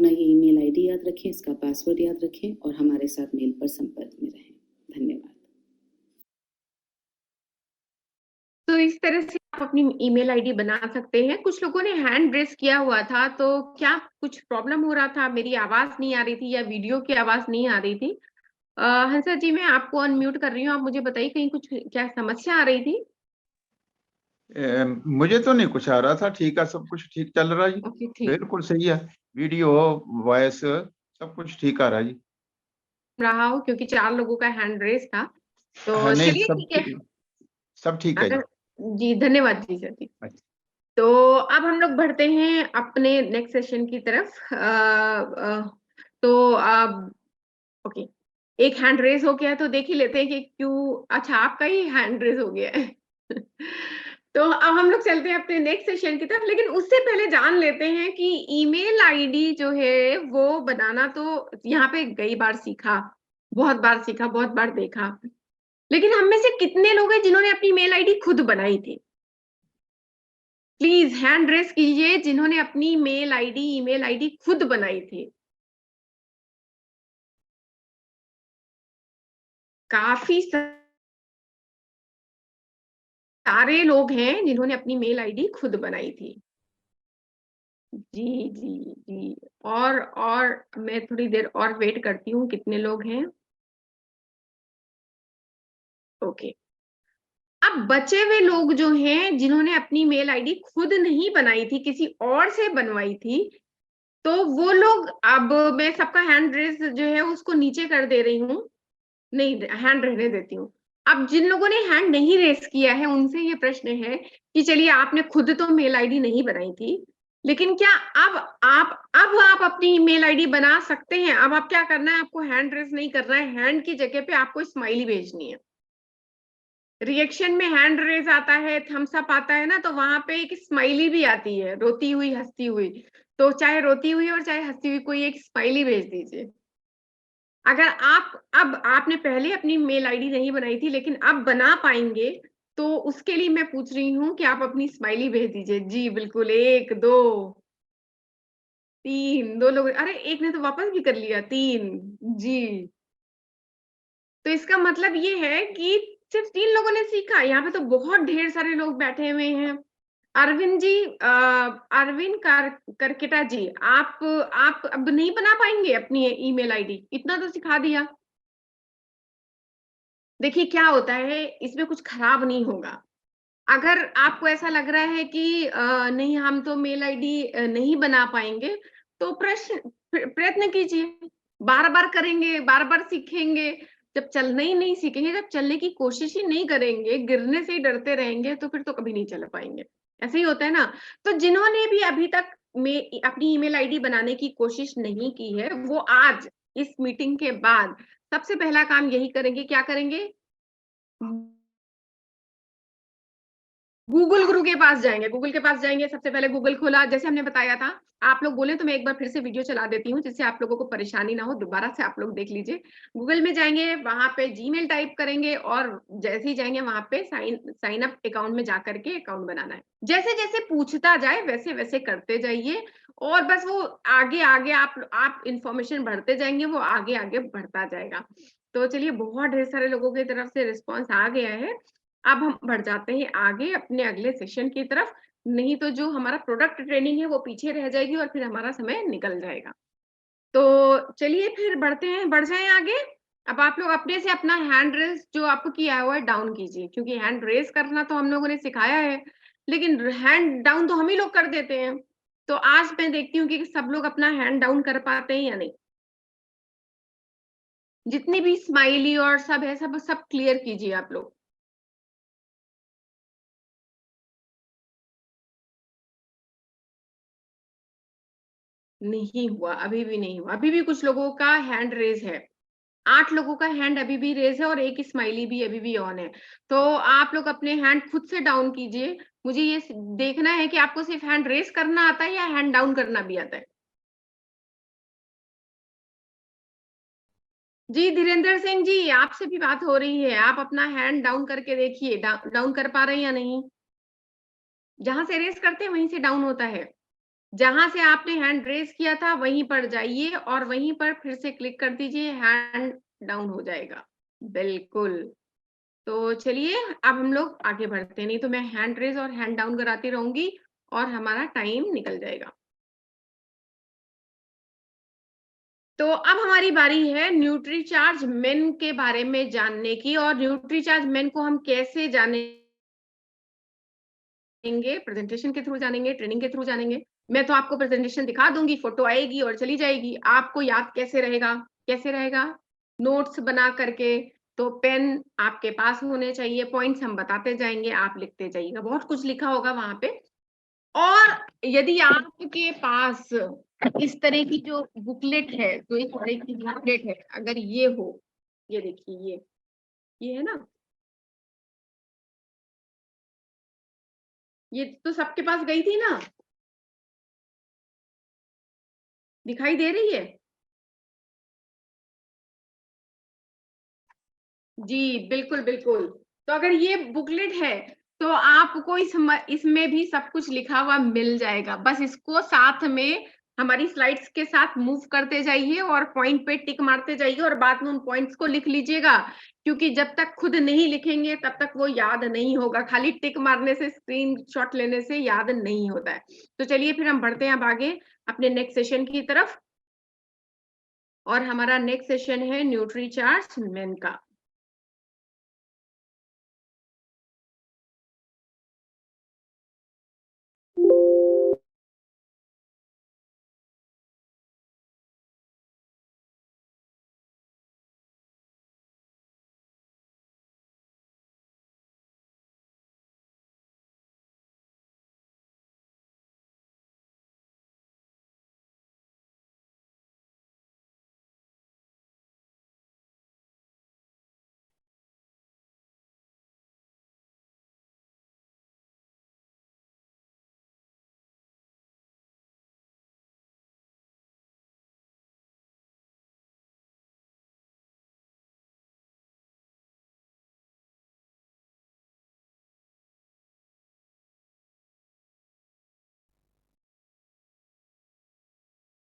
अपना ये email ID याद रखें, इसका पासवर्ड याद रखें और हमारे साथ मेल पर संपर्क में रहें। धन्यवाद। तो इस तरह से आप अपनी ईमेल आईडी बना सकते हैं। कुछ लोगों ने हैंड रेस किया हुआ था, तो क्या कुछ प्रॉब्लम हो रहा था? मेरी आवाज नहीं आ रही थी या वीडियो की आवाज नहीं आ रही थी? हंसा जी, मैं आपको अनम्यूट कर रही हूँ, आप मुझे बताइए कहीं कुछ क्या समस्या आ रही थी? मुझे तो नहीं कुछ आ रहा था, ठीक है, सब कुछ ठीक चल रहा है जी। ओके, ठीक बिल्कुल सही है, वीडियो वॉइस सब कुछ ठीक आ रहा है जी। रहा हो क्योंकि 4 लोगों का हैंड रेस था, हाँ, तो नहीं चलिए सब ठीक है। सब ठीक है जी। अगर जी, धन्यवाद जी सर जी। अच्छा। तो अब हम लोग बढ़ते हैं अपने नेक्स्ट सेशन की तरफ। तो अब ओके, एक हैंड रेस हो गया है, तो देख ही लेते हैं कि क्यों। अच्छा, आपका ही हैंड रेस हो गया है। तो अब हम लोग चलते हैं अपने नेक्स्ट सेशन की तरफ, लेकिन उससे पहले जान लेते हैं कि ईमेल आईडी जो है वो बनाना तो यहाँ पे कई बार सीखा, बहुत बार सीखा, बहुत बार देखा, लेकिन हम में से कितने लोग हैं जिन्होंने अपनी मेल आईडी खुद बनाई थी? प्लीज हैंड रेस कीजिए जिन्होंने अपनी मेल आईडी, ईमेल आईडी खुद बनाई थी। काफी सारे लोग हैं जिन्होंने अपनी मेल आईडी खुद बनाई थी। जी जी जी। और मैं थोड़ी देर और वेट करती हूँ, कितने लोग हैं। ओके, अब बचे हुए लोग जो हैं जिन्होंने अपनी मेल आईडी खुद नहीं बनाई थी, किसी और से बनवाई थी, तो वो लोग, अब मैं सबका हैंड रेस जो है उसको नीचे कर दे रही हूँ, नहीं हैंड रहने देती हूँ। अब जिन लोगों ने हैंड नहीं रेस किया है उनसे ये प्रश्न है कि चलिए, आपने खुद तो मेल आईडी नहीं बनाई थी, लेकिन क्या अब आप अपनी मेल आईडी बना सकते हैं? अब आप क्या करना है, आपको हैंड रेस नहीं करना है, हैंड की जगह पे आपको स्माइली भेजनी है। रिएक्शन में हैंड रेज आता है, थम्स अप आता है ना, तो वहां पे एक स्माइली भी आती है, रोती हुई, हंसती हुई। तो चाहे रोती हुई और चाहे हंसती हुई, कोई एक स्माइली भेज दीजिए। अगर अब आपने पहले अपनी मेल आईडी नहीं बनाई थी लेकिन अब बना पाएंगे, तो उसके लिए मैं पूछ रही हूँ कि आप अपनी स्माइली भेज दीजिए। जी बिल्कुल, 1 2 3, 2 लोग, अरे एक ने तो वापस भी कर लिया, 3। जी, तो इसका मतलब ये है कि सिर्फ 3 लोगों ने सीखा। यहाँ पे तो बहुत ढेर सारे लोग बैठे हुए हैं। अरविंद जी, अरविंद करकेटा जी, आप अब नहीं बना पाएंगे अपनी ईमेल आईडी? इतना तो सिखा दिया। देखिए क्या होता है, इसमें कुछ खराब नहीं होगा। अगर आपको ऐसा लग रहा है कि नहीं, हम तो मेल आईडी नहीं बना पाएंगे, तो प्रयत्न कीजिए, बार बार करेंगे, बार बार सीखेंगे। जब चलना ही नहीं सीखेंगे, जब चलने की कोशिश ही नहीं करेंगे, गिरने से ही डरते रहेंगे, तो फिर तो कभी नहीं चल पाएंगे। ऐसे ही होता है ना। तो जिन्होंने भी अभी तक में अपनी ईमेल आईडी बनाने की कोशिश नहीं की है, वो आज इस मीटिंग के बाद सबसे पहला काम यही करेंगे। क्या करेंगे? गूगल गुरु के पास जाएंगे। गूगल के पास जाएंगे, सबसे पहले गूगल खोला, जैसे हमने बताया था। आप लोग बोले तो मैं एक बार फिर से वीडियो चला देती हूँ, जिससे आप लोगों को परेशानी ना हो, दोबारा से आप लोग देख लीजिए। गूगल में जाएंगे, वहां पे जीमेल टाइप करेंगे और जैसे ही जाएंगे वहां पे साइन अप अकाउंट में जाकर के अकाउंट बनाना है। जैसे जैसे पूछता जाए वैसे वैसे करते जाइए, और बस वो आगे आगे आप इंफॉर्मेशन भरते जाएंगे, वो आगे आगे बढ़ता जाएगा। तो चलिए, बहुत ढेर सारे लोगों की तरफ से रिस्पॉन्स आ गया है। अब हम बढ़ जाते हैं आगे अपने अगले सेशन की तरफ, नहीं तो जो हमारा प्रोडक्ट ट्रेनिंग है वो पीछे रह जाएगी और फिर हमारा समय निकल जाएगा। तो चलिए फिर बढ़ते हैं, बढ़ जाएं आगे। अब आप लोग अपने से अपना हैंड रेस जो आपको किया हुआ है डाउन कीजिए, क्योंकि हैंड रेस करना तो हम लोगों ने सिखाया है, लेकिन हैंड डाउन तो हम ही लोग कर देते हैं। तो आज मैं देखती हूँ कि सब लोग अपना हैंड डाउन कर पाते हैं या नहीं। जितनी भी स्माइली और सब है, सब सब क्लियर कीजिए आप लोग। नहीं हुआ, अभी भी नहीं हुआ, अभी भी कुछ लोगों का हैंड रेज है। 8 लोगों का हैंड अभी भी रेज है और एक स्माइली भी अभी भी ऑन है। तो आप लोग अपने हैंड खुद से डाउन कीजिए। मुझे ये देखना है कि आपको सिर्फ हैंड रेज करना आता है या हैंड डाउन करना भी आता है। जी धीरेन्द्र सिंह जी, आपसे भी बात हो रही है, आप अपना हैंड डाउन करके देखिए, डाउन कर पा रहे हैं या नहीं। जहां से रेस करते हैं वहीं से डाउन होता है। जहां से आपने हैंड रेज किया था वहीं पर जाइए और वहीं पर फिर से क्लिक कर दीजिए, हैंड डाउन हो जाएगा। बिल्कुल। तो चलिए अब हम लोग आगे बढ़ते हैं, नहीं तो मैं हैंड रेज और हैंड डाउन कराती रहूंगी और हमारा टाइम निकल जाएगा। तो अब हमारी बारी है न्यूट्रीचार्ज मेन के बारे में जानने की, और न्यूट्रीचार्ज मेन को हम कैसे जानेंगे? प्रेजेंटेशन के थ्रू जानेंगे, ट्रेनिंग के थ्रू जानेंगे। मैं तो आपको प्रेजेंटेशन दिखा दूंगी, फोटो आएगी और चली जाएगी। आपको याद कैसे रहेगा? कैसे रहेगा? नोट्स बना करके। तो पेन आपके पास होने चाहिए, पॉइंट्स हम बताते जाएंगे, आप लिखते जाइएगा। बहुत कुछ लिखा होगा वहां पे। और यदि आपके पास इस तरह की जो बुकलेट है, तो इस तरह की बुकलेट है, अगर ये हो, ये देखिए, ये है ना, ये तो सबके पास गई थी ना, दिखाई दे रही है? जी, बिल्कुल, बिल्कुल। तो अगर ये बुकलेट है, तो आपको इसमें भी सब कुछ लिखा हुआ मिल जाएगा। बस इसको साथ में हमारी स्लाइड्स के साथ मूव करते जाइए और पॉइंट पे टिक मारते जाइए और बाद में उन पॉइंट्स को लिख लीजिएगा, क्योंकि जब तक खुद नहीं लिखेंगे तब तक वो याद नहीं होगा। खाली टिक मारने से, स्क्रीनशॉट लेने से याद नहीं होता है। तो चलिए फिर हम बढ़ते हैं अब आगे अपने नेक्स्ट सेशन की तरफ, और हमारा नेक्स्ट सेशन है न्यूट्रीचार्ज मेन का।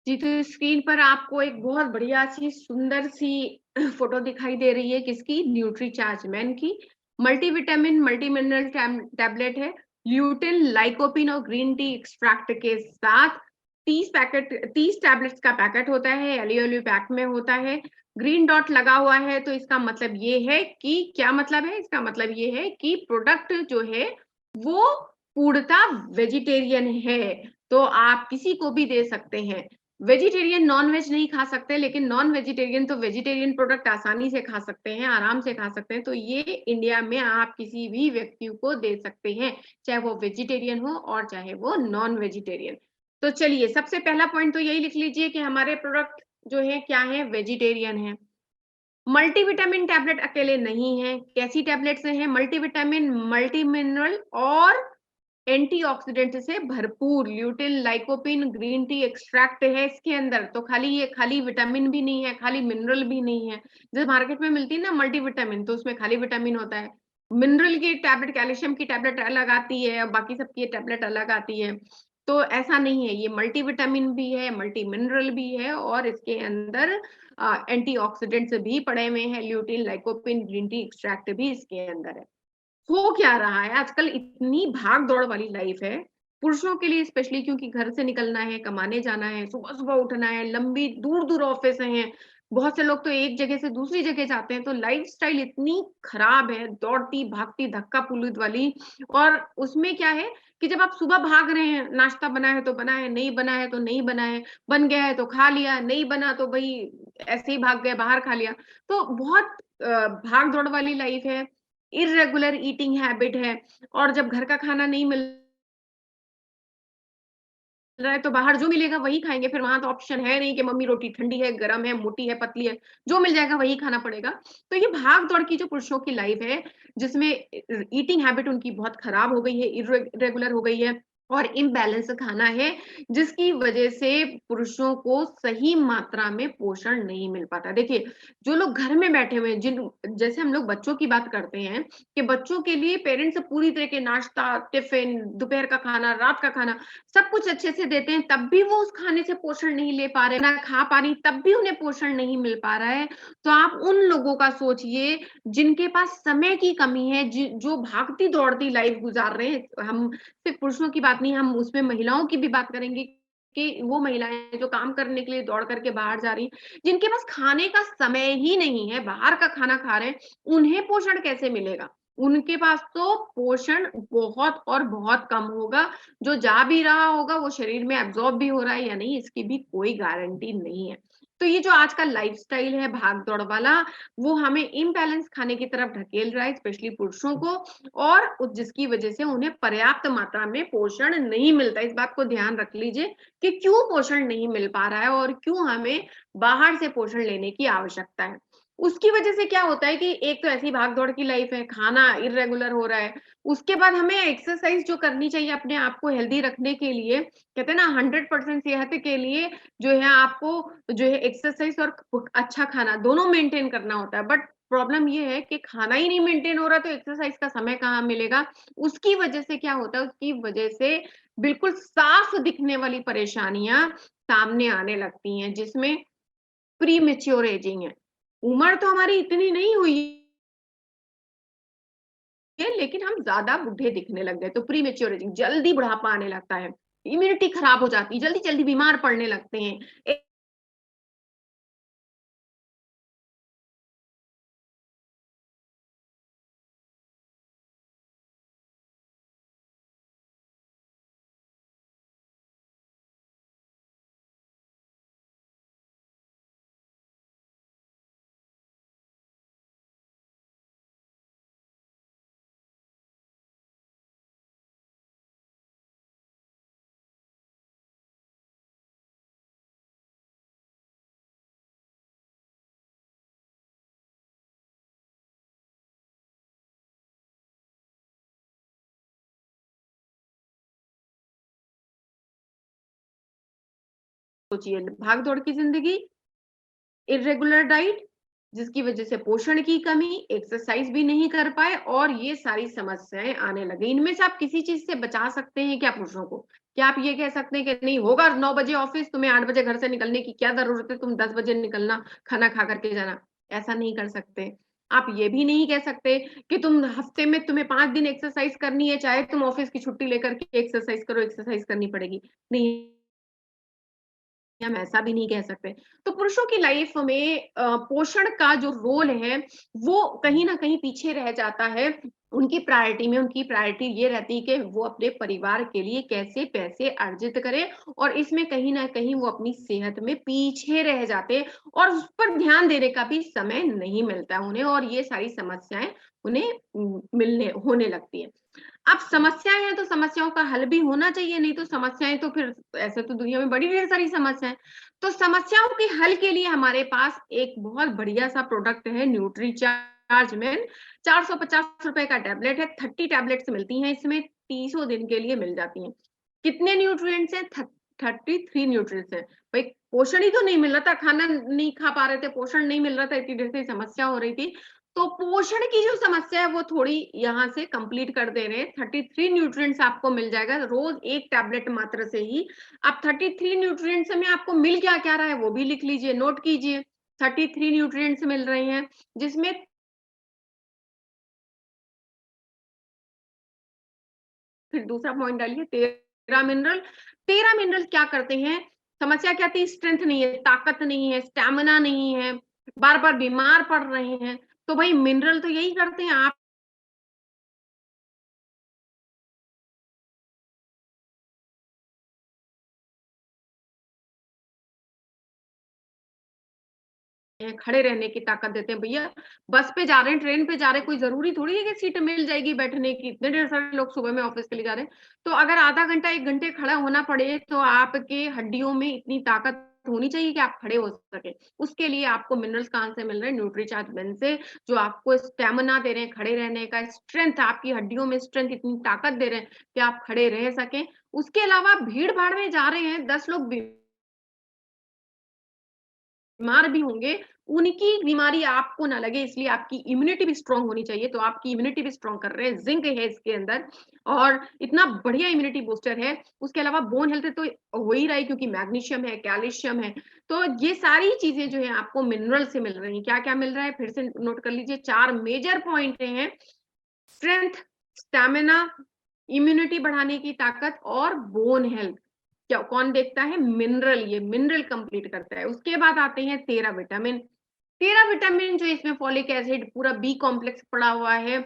जी, तो स्क्रीन पर आपको एक बहुत बढ़िया सी सुंदर सी फोटो दिखाई दे रही है, किसकी? न्यूट्रीचार्ज मैन की। मल्टीविटामिन मल्टी मिनरल टैबलेट है, ल्यूटिन, लाइकोपिन और ग्रीन टी एक्सट्रैक्ट के साथ। 30 टैबलेट्स का पैकेट होता है, एलियो पैक में होता है। ग्रीन डॉट लगा हुआ है, तो इसका मतलब ये है कि, क्या मतलब है? इसका मतलब ये है कि प्रोडक्ट जो है वो पूर्णतः वेजिटेरियन है, तो आप किसी को भी दे सकते हैं। वेजिटेरियन नॉन वेज नहीं खा सकते, लेकिन नॉन वेजिटेरियन तो वेजिटेरियन प्रोडक्ट आसानी से खा सकते हैं, आराम से खा सकते हैं। तो ये इंडिया में आप किसी भी व्यक्ति को दे सकते हैं, चाहे वो वेजिटेरियन हो और चाहे वो नॉन वेजिटेरियन। तो चलिए, सबसे पहला पॉइंट तो यही लिख लीजिए कि हमारे प्रोडक्ट जो है क्या है? वेजिटेरियन है। मल्टीविटामिन टैबलेट अकेले नहीं है। कैसी टैबलेट्स हैं? मल्टीविटामिन, मल्टी मिनरल और एंटीऑक्सीडेंट से भरपूर lutein, lycopene, green tea extract है इसके अंदर। तो खाली विटामिन भी नहीं है, खाली मिनरल भी नहीं है। जैसे मार्केट में मिलती है ना मल्टीविटामिन, तो उसमें खाली विटामिन होता है। मिनरल की टैबलेट, कैल्शियम की टैबलेट अलग आती है और बाकी सबकी टैबलेट अलग आती है। तो ऐसा नहीं है, ये मल्टीविटामिन भी है, मल्टी मिनरल भी है, और इसके अंदर एंटीऑक्सीडेंट्स भी पड़े हुए हैं। Lutein, lycopene, green tea extract भी इसके अंदर है। हो क्या रहा है आजकल? इतनी भाग दौड़ वाली लाइफ है पुरुषों के लिए स्पेशली, क्योंकि घर से निकलना है, कमाने जाना है, सुबह सुबह उठना है, लंबी दूर दूर ऑफिस हैं, बहुत से लोग तो एक जगह से दूसरी जगह जाते हैं। तो लाइफस्टाइल इतनी खराब है, दौड़ती भागती धक्का पुलित वाली। और उसमें क्या है कि जब आप सुबह भाग रहे हैं, नाश्ता बना है तो बना है, नहीं बना है तो नहीं बना है, बन गया है तो खा लिया, नहीं बना तो भाई ऐसे ही भाग गए, बाहर खा लिया। तो बहुत भाग दौड़ वाली लाइफ है, इर्रेगुलर ईटिंग हैबिट है। और जब घर का खाना नहीं मिल रहा है तो बाहर जो मिलेगा वही खाएँगे, फिर वहाँ तो ऑप्शन है नहीं कि मम्मी रोटी ठंडी है, गरम है, मोटी है, पतली है, जो मिल जाएगा वही खाना पड़ेगा। तो ये भाग-दौड़ की जो पुरुषों की लाइफ है, जिसमें ईटिंग हैबिट उनकी बहुत खराब हो गई है, इर्रेगुलर हो गई है। और इम्बैलेंस खाना है, जिसकी वजह से पुरुषों को सही मात्रा में पोषण नहीं मिल पाता। देखिए, जो लोग घर में बैठे हुए हैं, जैसे हम लोग बच्चों की बात करते हैं कि बच्चों के लिए पेरेंट्स पूरी तरह के नाश्ता, टिफिन, दोपहर का खाना, रात का खाना सब कुछ अच्छे से देते हैं, तब भी वो उस खाने से पोषण नहीं ले पा रहे, ना खा पा रही, तब भी उन्हें पोषण नहीं मिल पा रहा है। तो आप उन लोगों का सोचिए जिनके पास समय की कमी है, जो भागती-दौड़ती लाइफ गुज़ार रहे हैं। हम सिर्फ पुरुषों की बात नहीं, हम उसमें महिलाओं की भी बात करेंगे कि वो महिलाएं जो काम करने के लिए दौड़ करके बाहर जा रही हैं, जिनके पास खाने का समय ही नहीं है, बाहर का खाना खा रहे हैं, उन्हें पोषण कैसे मिलेगा? उनके पास तो पोषण बहुत और बहुत कम होगा, जो जा भी रहा होगा वो शरीर में एब्जॉर्ब भी हो रहा है या नहीं, इसकी भी कोई गारंटी नहीं है। तो ये जो आज का लाइफस्टाइल है भाग-दौड़ वाला, वो हमें इम्बैलेंस खाने की तरफ ढकेल रहा है, स्पेशली पुरुषों को, और जिसकी वजह से उन्हें पर्याप्त मात्रा में पोषण नहीं मिलता। इस बात को ध्यान रख लीजिए कि क्यों पोषण नहीं मिल पा रहा है और क्यों हमें बाहर से पोषण लेने की आवश्यकता है। उसकी वजह से क्या होता है कि एक तो ऐसी भाग-दौड़ की लाइफ है, खाना इर्रेगुलर हो रहा है, उसके बाद हमें एक्सरसाइज जो करनी चाहिए अपने आप को हेल्दी रखने के लिए, कहते हैं ना 100% सेहत के लिए जो है आपको जो है एक्सरसाइज और अच्छा खाना दोनों मेंटेन करना होता है। बट प्रॉब्लम ये है कि खाना ही नहीं मेंटेन हो रहा तो एक्सरसाइज का समय कहाँ मिलेगा? उसकी वजह से क्या होता है, उसकी वजह से बिल्कुल साफ दिखने वाली परेशानियाँ सामने आने लगती हैं, जिसमें प्रीमैच्योर एजिंग है। उम्र तो हमारी इतनी नहीं हुई है, लेकिन हम ज़्यादा बूढ़े दिखने लग गए, तो प्रीमैच्योर एजिंग, जल्दी बुढ़ापा आने लगता है, इम्यूनिटी खराब हो जाती है, जल्दी-जल्दी बीमार पड़ने लगते हैं। सोचिए, भाग-दौड़ की ज़िंदगी, इर्रेगुलर डाइट, जिसकी वजह से पोषण की कमी, एक्सरसाइज भी नहीं कर पाए और ये सारी समस्याएँ आने लगी। इनमें से आप किसी चीज़ से बचा सकते हैं क्या पुरुषों को? क्या आप ये कह सकते हैं कि नहीं होगा 9 बजे ऑफिस, तुम्हें 8 बजे घर से निकलने की क्या ज़रूरत है, तुम 10 बजे निकलना, खाना खा कर के जाना? ऐसा नहीं कर सकते। आप ये भी नहीं कह सकते कि तुम हफ्ते में तुम्हें 5 दिन एक्सरसाइज करनी है, चाहे तुम ऑफिस की छुट्टी लेकर के एक्सरसाइज करो, एक्सरसाइज करनी पड़ेगी। नहीं, हम ऐसा भी नहीं कह सकते। तो पुरुषों की लाइफ में पोषण का जो रोल है, वो कहीं न कहीं पीछे रह जाता है। उनकी प्रायोरिटी ये रहती है कि वो अपने परिवार के लिए कैसे पैसे अर्जित करें और इसमें कहीं न कहीं वो अपनी सेहत में पीछे रह जाते हैं और उस पर ध्यान देने का भी समय नहीं मिलता उन्हें और ये सारी समस्याएँ उन्हें मिलने होने लगती हैं। अब समस्याएँ हैं तो समस्याओं का हल भी होना चाहिए, नहीं तो समस्याएँ तो फिर ऐसे तो दुनिया में बड़ी ढेर सारी समस्याएँ हैं। तो समस्याओं के हल के लिए हमारे पास एक बहुत बढ़िया-सा प्रोडक्ट है न्यूट्रीचार्ज मेन, ₹450 का टैबलेट है, 30 टैबलेट्स मिलती हैं इसमें, 30 दिन के लिए मिल जाती हैं। कितने न्यूट्रिएंट्स हैं? 33 न्यूट्रिएंट्स हैं। भई पोषण ही तो नहीं मिल रहा था, खाना नहीं खा पा रहे थे, पोषण नहीं मिल रहा था, इतनी देर से समस्या हो रही थी। तो पोषण की जो समस्या है वो थोड़ी यहाँ से कंप्लीट कर दे रहे हैं। 33 न्यूट्रिएंट्स आपको मिल जाएगा रोज़ 1 टैबलेट मात्र से ही। अब 33 न्यूट्रिएंट्स में आपको मिल क्या-क्या रहा है वो भी लिख लीजिए, नोट कीजिए। 33 न्यूट्रिएंट्स मिल रहे हैं जिसमें फिर दूसरा पॉइंट डालिए 13 मिनरल। 13 मिनरल क्या करते हैं? समस्या क्या थी? स्ट्रेंथ नहीं है, ताकत नहीं है, स्टैमिना नहीं है, बार-बार बीमार पड़ रहे हैं। तो भई मिनरल तो यही करते हैं आप खड़े रहने की ताकत देते हैं। भैया बस पे जा रहे हैं, ट्रेन पे जा रहे हैं, कोई ज़रूरी थोड़ी है कि सीट मिल जाएगी बैठने की। इतने ढेर सारे लोग सुबह में ऑफ़िस के लिए जा रहे हैं। तो अगर आधा घंटा, 1 घंटे खड़ा होना पड़े तो आपके हड्डियों में इतनी ताकत होनी चाहिए कि आप खड़े हो सके। उसके लिए आपको मिनरल्स कहाँ से मिल रहे हैं? न्यूट्रीचार्ज बेन से, जो आपको स्टेमिना दे रहे हैं, खड़े रहने का स्ट्रेंथ, आपकी हड्डियों में स्ट्रेंथ, इतनी ताकत दे रहे हैं कि आप खड़े रह सकें। उसके अलावा भीड़-भाड़ में जा रहे हैं, 10 लोग बीमार भी होंगे, उनकी बीमारी आपको ना लगे, इसलिए आपकी इम्यूनिटी भी स्ट्रॉन्ग होनी चाहिए। तो आपकी इम्यूनिटी भी स्ट्रॉन्ग कर रहे हैं, जिंक है इसके अंदर और इतना बढ़िया इम्यूनिटी बूस्टर है। उसके अलावा बोन हेल्थ तो हो ही रहा है क्योंकि मैग्नीशियम है, कैल्शियम है। तो ये सारी चीजें जो है आपको मिनरल से मिल रही हैं। क्या-क्या मिल रहा है फिर से नोट कर लीजिए, 4 मेजर पॉइंट हैं। स्ट्रेंथ, स्टैमिना, इम्यूनिटी बढ़ाने की ताकत और बोन हेल्थ। क्या कौन देखता है? मिनरल, ये मिनरल कंप्लीट करता है। उसके बाद आते हैं 13 विटामिन। 13 विटामिन जो इसमें फोलिक एसिड, पूरा बी कॉम्प्लेक्स पड़ा हुआ है।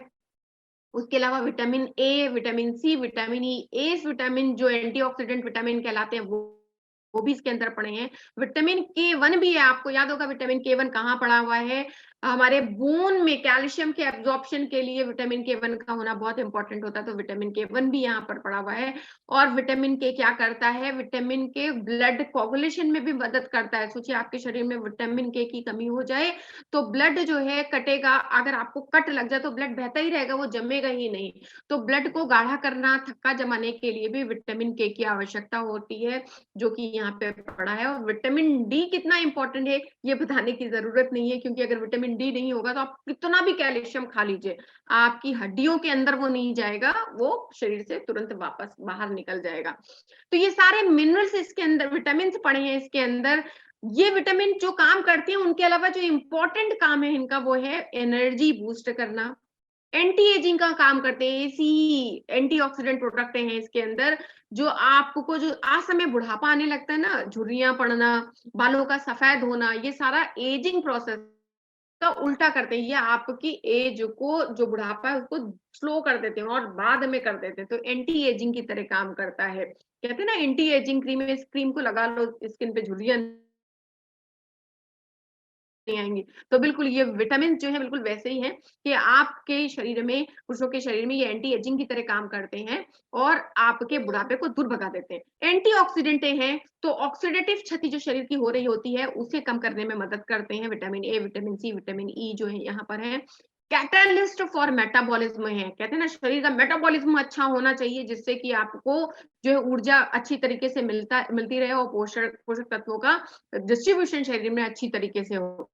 उसके अलावा vitamin A, vitamin C, vitamin E, एस विटामिन जो एंटीऑक्सीडेंट विटामिन कहलाते हैं वो भी इसके अंदर पड़े हैं। विटामिन के1 भी है, आपको याद होगा विटामिन के1 कहाँ पड़ा हुआ है? हमारे बोन में कैल्शियम के एब्जॉर्प्शन के लिए विटामिन के1 का होना बहुत इंपॉर्टेंट होता है, तो विटामिन के1 भी यहाँ पर पड़ा हुआ है। और विटामिन के क्या करता है? विटामिन के ब्लड कोगुलेशन में भी मदद करता है। सोचिए आपके शरीर में विटामिन के की कमी हो जाए तो ब्लड जो है कटेगा, अगर आपको कट लग जाए तो ब्लड बहता ही रहेगा, वो जमेगा ही नहीं। तो ब्लड को गाढ़ा करना, थक्का जमाने के लिए भी विटामिन के की आवश्यकता होती है, जो कि यहाँ पे पड़ा है। और विटामिन डी कितना इंपॉर्टेंट है ये बताने की जरूरत नहीं है, क्योंकि अगर विटामिन डी नहीं होगा तो आप कितना भी कैल्शियम खा लीजिए, आपकी हड्डियों के अंदर वो नहीं जाएगा, वो शरीर से तुरंत वापस बाहर निकल जाएगा। तो ये सारे मिनरल्स इसके अंदर, विटामिन पड़े हैं इसके अंदर। ये विटामिन जो काम करते हैं, उनके अलावा जो इंपॉर्टेंट काम है इनका वो है एनर्जी बूस्ट करना, एंटी एजिंग का काम करते हैं। एसी एंटीऑक्सीडेंट प्रोडक्ट हैं इसके अंदर, जो आपको जो असमय बुढ़ापा आने लगता है ना, झुर्रियां पड़ना, बालों का सफेद होना, ये सारा एजिंग प्रोसेस का उल्टा करते हैं। ये आपकी एज को, जो बुढ़ापा है उसको स्लो कर देते हैं और बाद में कर देते हैं। तो एंटी एजिंग की तरह काम करता है। कहते हैं ना एंटी एजिंग क्रीम, इस क्रीम को लगा लो स्किन पे, झुर्रियां नहीं आएंगी। तो बिल्कुल ये विटामिन जो है बिल्कुल वैसे ही हैं कि आपके शरीर में, पुरुषों के शरीर में ये एंटी एजिंग की तरह काम करते हैं और आपके बुढ़ापे को दूर भगा देते हैं। एंटीऑक्सीडेंट हैं तो ऑक्सीडेटिव क्षति जो शरीर की हो रही होती है उसे कम करने में मदद करते हैं। Vitamin A, vitamin C, vitamin E जो है यहाँ पर है। कैटलिस्ट फॉर मेटाबॉलिज्म है, कहते हैं ना शरीर का मेटाबॉलिज्म अच्छा होना चाहिए, जिससे कि आपको जो है ऊर्जा अच्छी तरीके से मिलती रहे और पोषक तत्वों का डिस्ट्रीब्यूशन शरीर में अच्छी तरीके से हो।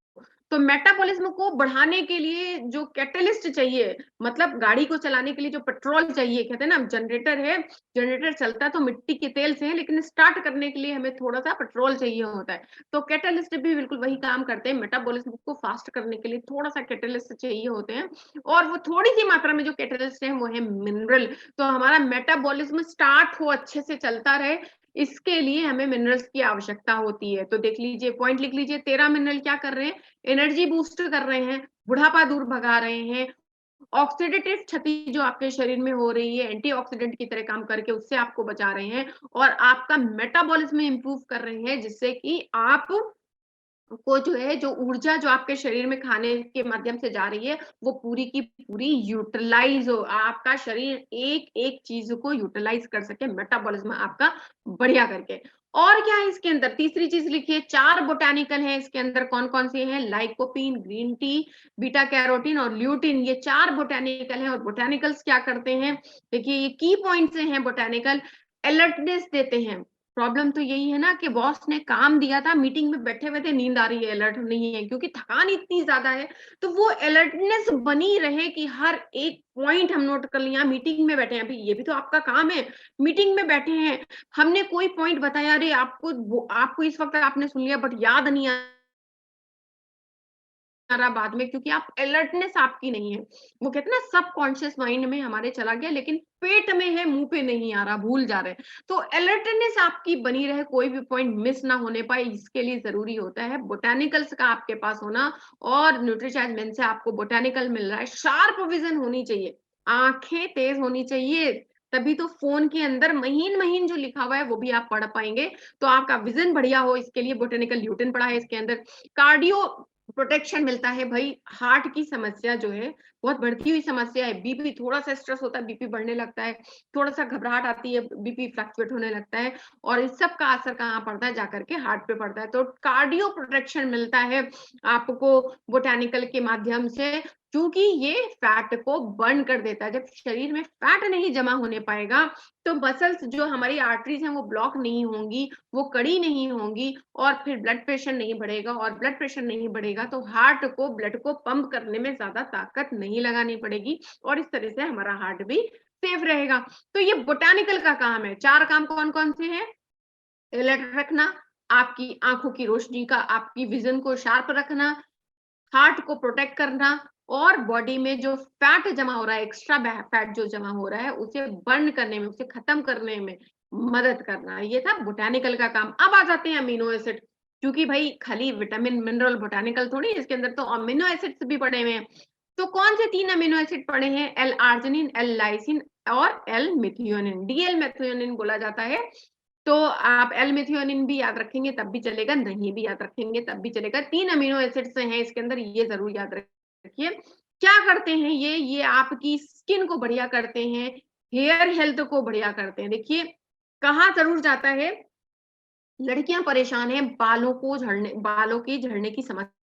तो मेटाबॉलिज्म को बढ़ाने के लिए जो कैटलिस्ट चाहिए, मतलब गाड़ी को चलाने के लिए जो पेट्रोल चाहिए, कहते हैं ना जनरेटर है, जनरेटर चलता तो मिट्टी के तेल से है, लेकिन स्टार्ट करने के लिए हमें थोड़ा सा पेट्रोल चाहिए होता है। तो कैटलिस्ट भी बिल्कुल वही काम करते हैं, मेटाबॉलिज्म को फास्ट करने के लिए थोड़ा सा कैटलिस्ट चाहिए होते हैं, और वो थोड़ी सी मात्रा में जो कैटलिस्ट है वो है मिनरल। तो हमारा मेटाबॉलिज्म स्टार्ट हो, अच्छे से चलता रहे, इसके लिए हमें मिनरल्स की आवश्यकता होती है। तो देख लीजिए, पॉइंट लिख लीजिए, 13 मिनरल क्या कर रहे हैं? एनर्जी बूस्ट कर रहे हैं, बुढ़ापा दूर भगा रहे हैं, ऑक्सीडेटिव क्षति जो आपके शरीर में हो रही है एंटीऑक्सीडेंट की तरह काम करके उससे आपको बचा रहे हैं, और आपका मेटाबॉलिज्म इंप्रूव कर रहे हैं, जिससे कि आप को जो है, जो ऊर्जा जो आपके शरीर में खाने के माध्यम से जा रही है वो पूरी की पूरी यूटिलाइज हो, आपका शरीर एक एक चीज को यूटिलाइज कर सके, मेटाबॉलिज्म आपका बढ़िया करके। और क्या है इसके अंदर? तीसरी चीज लिखिए, 4 बोटानिकल है इसके अंदर। कौन कौन से हैं? Lycopene, green tea, beta carotene और ल्यूटिन, ये 4 बोटानिकल है। और बोटानिकल्स क्या करते हैं? देखिए ये की पॉइंट्स हैं बोटानिकल, अलर्टनेस देते हैं। प्रॉब्लम तो यही है ना कि बॉस ने काम दिया था, मीटिंग में बैठे हुए थे, नींद आ रही है, अलर्ट नहीं है क्योंकि थकान इतनी ज्यादा है। तो वो अलर्टनेस बनी रहे कि हर एक पॉइंट हम नोट कर लिया। मीटिंग में बैठे हैं, अभी ये भी तो आपका काम है, मीटिंग में बैठे हैं, हमने कोई पॉइंट बताया, अरे आपको इस वक्त आपने सुन लिया बट याद नहीं आ रहा बाद में, क्योंकि आप अलर्टनेस आपकी नहीं है। वो कहते हैं ना सबकॉन्शियस माइंड में हमारे चला गया, लेकिन पेट में है, मुंह पे नहीं आ रहा, भूल जा रहे हैं। तो अलर्टनेस आपकी बनी रहे, कोई भी पॉइंट मिस ना होने पाए, इसके लिए जरूरी होता है बोटानिकल्स का आपके पास होना। और न्यूट्रीचार्ज मेन से आपको बोटानिकल मिल रहा है। शार्प विजन होनी चाहिए, आंखें तेज होनी चाहिए, तभी तो फोन के अंदर महीन महीन जो लिखा हुआ है वो भी आप पढ़ पाएंगे। तो आपका विजन बढ़िया हो, इसके लिए बोटेनिकल ल्यूटिन पढ़ा है इसके अंदर। कार्डियो प्रोटेक्शन मिलता है भाई, हार्ट की समस्या जो है बहुत बढ़ती हुई समस्या है। बीपी, थोड़ा सा स्ट्रेस होता है, बीपी बढ़ने लगता है, थोड़ा सा घबराहट आती है, बीपी फ्लक्चुएट होने लगता है, और इस सब का असर कहाँ पड़ता है, जाकर के हार्ट पे पड़ता है। तो कार्डियो प्रोटेक्शन मिलता है आपको बोटैनिकल के माध्यम से, क्योंकि ये फैट को बर्न कर देता है। जब शरीर में फैट नहीं जमा होने पाएगा, तो मसल्स, जो हमारी आर्टरीज हैं, वो ब्लॉक नहीं होंगी, वो कड़ी नहीं होंगी, और फिर ब्लड प्रेशर नहीं बढ़ेगा, और ब्लड प्रेशर नहीं बढ़ेगा तो हार्ट को, ब्लड को पंप करने में ज्यादा ताकत नहीं लगानी पड़ेगी, और इस तरह से हमारा हार्ट भी सेफ रहेगा। तो ये बोटैनिकल का काम है। 4 काम कौन कौन से हैं? अलर्ट रखना, आपकी आंखों की रोशनी का, आपकी विजन को शार्प रखना, हार्ट को प्रोटेक्ट करना, और बॉडी में जो फैट जमा हो रहा है, एक्स्ट्रा फैट जो जमा हो रहा है, उसे बर्न करने में, उसे खत्म करने में मदद करना। ये था बोटैनिकल का काम। अब आ जाते हैं अमीनो एसिड, क्योंकि भाई खाली विटामिन मिनरल बोटैनिकल थोड़ी, इसके अंदर तो अमीनो एसिड्स भी पड़े हुए हैं। तो कौन से 3 अमीनो एसिड पड़े हैं? एल आर्जिनिन, एल लाइसिन और एल मेथियोनिन। डीएल मेथियोनिन बोला जाता है। तो आप एल मेथियोनिन भी याद रखेंगे तब भी चलेगा, नहीं भी याद रखेंगे तब भी चलेगा। 3 अमीनो एसिड्स हैं इसके अंदर, ये जरूर याद रखिए। क्या करते हैं ये आपकी स्किन को बढ़िया करते हैं, हेयर हेल्थ को बढ़िया करते हैं। देखिए कहाँ जरूर जाता है, लड़कियां परेशान हैं बालों की झड़ने की समस्या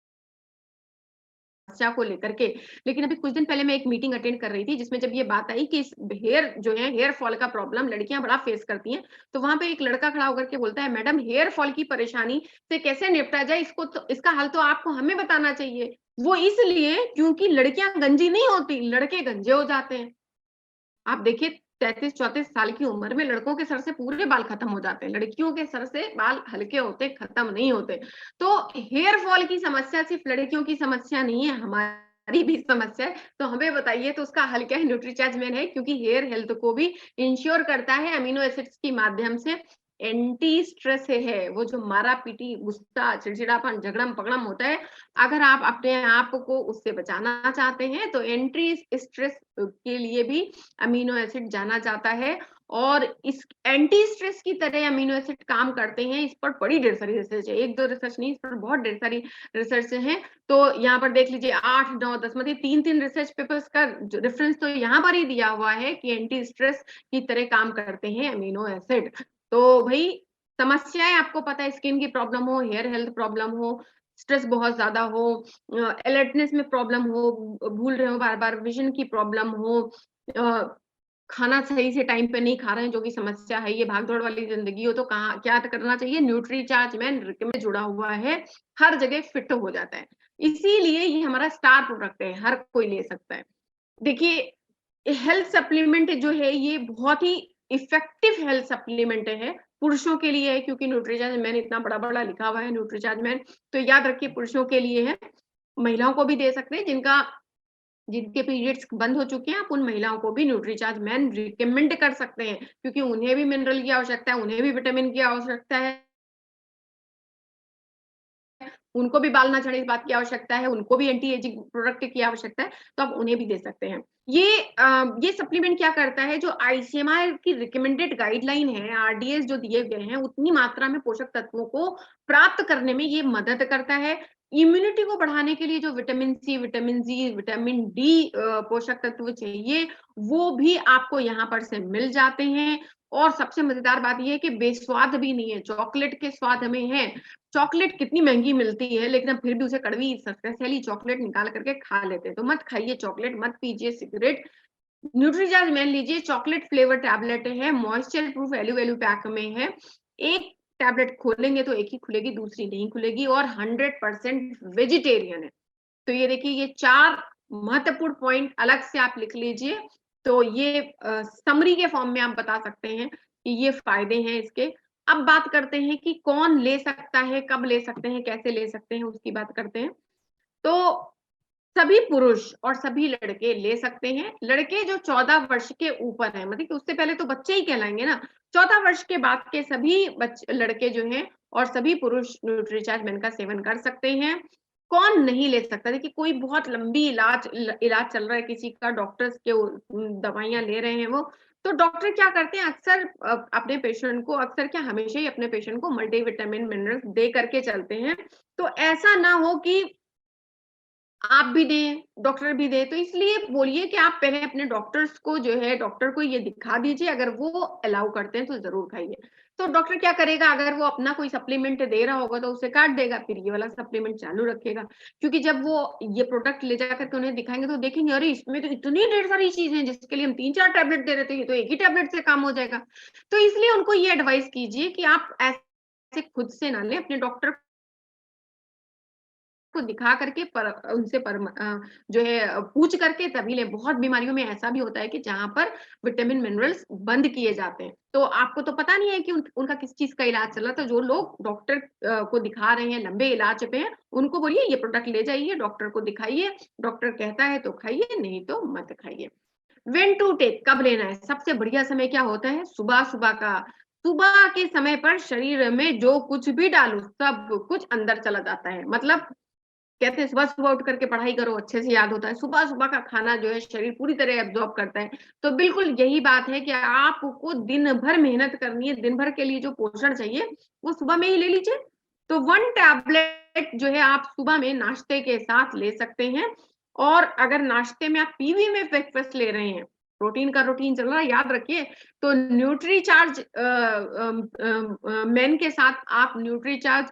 को लेकर के। लेकिन अभी कुछ दिन पहले मैं एक मीटिंग अटेंड कर रही थी, जिसमें जब ये बात आई कि हेयर जो है, हेयर फॉल का प्रॉब्लम लड़कियां बड़ा फेस करती हैं, तो वहां पे एक लड़का खड़ा होकर के बोलता है, मैडम हेयर फॉल की परेशानी से कैसे निपटा जाए, इसका हल तो आपको हमें बताना चाहिए। वो इसलिए क्योंकि लड़कियां गंजी नहीं होती, लड़के गंजे हो जाते हैं। आप देखिए 33-34 साल की उम्र में लड़कों के सर से पूरे बाल खत्म हो जाते हैं, लड़कियों के सर से बाल हल्के होते, खत्म नहीं होते। तो हेयर फॉल की समस्या सिर्फ लड़कियों की समस्या नहीं है, हमारी भी समस्या है। तो हमें बताइए, तो उसका हल क्या है? न्यूट्रीचार्ज मैन है, क्योंकि हेयर हेल्थ को भी इंश्योर करता है अमीनो एसिड्स के माध्यम से। एंटी स्ट्रेस है, वो जो मारा पीटी, गुस्सा, चिड़चिड़ापन, झगड़म पगड़म होता है, अगर आप अपने आप को उससे बचाना चाहते हैं, तो एंटी स्ट्रेस के लिए भी अमीनो एसिड जाना जाता है। और इस एंटी स्ट्रेस की तरह अमीनो एसिड काम करते हैं। इस पर बड़ी ढेर सारी रिसर्च है, 1-2 रिसर्च नहीं, इस पर बहुत ढेर सारी रिसर्च है। तो यहाँ पर देख लीजिए 8, 9, 10 मतलब 3-3 रिसर्च पेपर्स का रेफरेंस तो यहाँ पर ही दिया हुआ है कि एंटी स्ट्रेस की तरह काम करते हैं अमीनो एसिड। तो भाई समस्याएं आपको पता है, स्किन की प्रॉब्लम हो, हेयर हेल्थ प्रॉब्लम हो, स्ट्रेस बहुत ज्यादा हो, अलर्टनेस में प्रॉब्लम हो, भूल रहे हो बार बार, विजन की प्रॉब्लम हो, खाना सही से टाइम पे नहीं खा रहे हैं, जो कि समस्या है, ये भागदौड़ वाली जिंदगी हो, तो कहाँ क्या करना चाहिए? न्यूट्रीचार्ज मैन में जुड़ा हुआ है, हर जगह फिट हो जाता है। इसीलिए ये हमारा स्टार प्रोडक्ट है, हर कोई ले सकता है। देखिए हेल्थ सप्लीमेंट जो है, ये बहुत ही इफेक्टिव हेल्थ सप्लीमेंट है। पुरुषों के लिए है, क्योंकि न्यूट्रीचार्ज मैन इतना बड़ा बड़ा लिखा हुआ है, न्यूट्रीचार्ज मैन, तो याद रखिए पुरुषों के लिए है। महिलाओं को भी दे सकते हैं, जिनके पीरियड्स बंद हो चुके हैं, आप उन महिलाओं को भी न्यूट्रीचार्ज मैन रिकमेंड कर सकते हैं, क्योंकि उन्हें भी मिनरल की आवश्यकता है, उन्हें भी विटामिन की आवश्यकता है, उनको भी बाल ना झड़े इस बात की आवश्यकता है, उनको भी एंटी एजिंग प्रोडक्ट की आवश्यकता है, तो आप उन्हें भी दे सकते हैं। ये सप्लीमेंट क्या करता है, जो आईसीएमआर की रिकमेंडेड गाइडलाइन है, आरडीएस जो दिए गए हैं, उतनी मात्रा में पोषक तत्वों को प्राप्त करने में ये मदद करता है। इम्यूनिटी को बढ़ाने के लिए जो विटामिन सी, विटामिन जी, विटामिन डी पोषक तत्व चाहिए, वो भी आपको यहाँ पर से मिल जाते हैं। और सबसे मजेदार बात ये है कि बेस्वाद भी नहीं है, चॉकलेट के स्वाद हमें है। चॉकलेट कितनी महंगी मिलती है, लेकिन हम फिर भी उसे कड़वी सस्ती चॉकलेट निकाल करके खा लेते हैं। तो मत खाइए चॉकलेट, मत पीजिए सिगरेट, न्यूट्रीचार्ज मैन लीजिए। चॉकलेट फ्लेवर टैबलेट है, मॉइस्चर प्रूफ वैल्यू पैक में है। एक टैबलेट खोलेंगे तो एक ही खुलेगी, दूसरी नहीं खुलेगी, और 100% वेजिटेरियन है। तो ये देखिए, ये 4 महत्वपूर्ण पॉइंट अलग से आप लिख लीजिए। तो ये समरी के फॉर्म में आप बता सकते हैं कि ये फायदे हैं इसके। अब बात करते हैं कि कौन ले सकता है, कब ले सकते हैं, कैसे ले सकते हैं, उसकी बात करते हैं। तो सभी पुरुष और सभी लड़के ले सकते हैं। लड़के जो 14 वर्ष के ऊपर है, मतलब कि उससे पहले तो बच्चे ही कहलाएंगे ना, 14 वर्ष के बाद के सभी लड़के जो हैं और सभी पुरुष न्यूट्रीचार्ज मैन का सेवन कर सकते हैं। कौन नहीं ले सकता? देखिए कोई बहुत लंबी इलाज चल रहा है किसी का, डॉक्टर्स के दवाइयां ले रहे हैं वो, तो डॉक्टर क्या करते हैं, अक्सर अपने पेशेंट को, अक्सर क्या हमेशा ही अपने पेशेंट को मल्टीविटामिन मिनरल्स दे करके चलते हैं। तो ऐसा ना हो कि आप भी दें, डॉक्टर भी दे, तो इसलिए बोलिए कि आप पहले अपने डॉक्टर्स को जो है डॉक्टर को ये दिखा दीजिए, अगर वो अलाउ करते हैं तो जरूर खाइए। तो डॉक्टर क्या करेगा, अगर वो अपना कोई सप्लीमेंट दे रहा होगा तो उसे काट देगा, फिर ये वाला सप्लीमेंट चालू रखेगा, क्योंकि जब वो ये प्रोडक्ट ले जाकर के उन्हें दिखाएंगे तो देखेंगे अरे इसमें तो इतनी ढेर सारी चीजें हैं जिसके लिए हम 3-4 टैबलेट दे रहे थे, ये तो एक ही टैबलेट से काम हो जाएगा। तो इसलिए उनको ये एडवाइस कीजिए कि आप ऐसे खुद से ना लें, अपने डॉक्टर को दिखा करके उनसे जो है पूछ करके तभी लें। बहुत बीमारियों में ऐसा भी होता है कि जहाँ पर विटामिन मिनरल्स बंद किए जाते हैं, तो आपको तो पता नहीं है कि उनका किस चीज का इलाज चल रहा था। जो लोग डॉक्टर को दिखा रहे हैं, लंबे इलाज पे हैं, उनको बोलिए ये प्रोडक्ट ले जाइए, डॉक्टर को दिखाइए, डॉक्टर कहता है तो खाइए, नहीं तो मत खाइए। व्हेन टू टेक, कब लेना है? सबसे बढ़िया समय क्या होता है? सुबह सुबह का। सुबह के समय पर शरीर में जो कुछ भी डालो सब कुछ अंदर चला जाता है। मतलब कहते हैं सुबह सुबह उठ करके पढ़ाई करो, अच्छे से याद होता है। सुबह सुबह का खाना जो है शरीर पूरी तरह एब्जॉर्ब करता है। तो बिल्कुल यही बात है कि आपको दिन भर मेहनत करनी है, दिन भर के लिए जो पोषण चाहिए वो सुबह में ही ले लीजिए। तो 1 टैबलेट जो है आप सुबह में नाश्ते के साथ ले सकते हैं। और अगर नाश्ते में आप पीवी में ब्रेकफास्ट ले रहे हैं, प्रोटीन का रूटीन चल रहा है, याद रखिए, तो न्यूट्रीचार्ज मेन के साथ आप न्यूट्रीचार्ज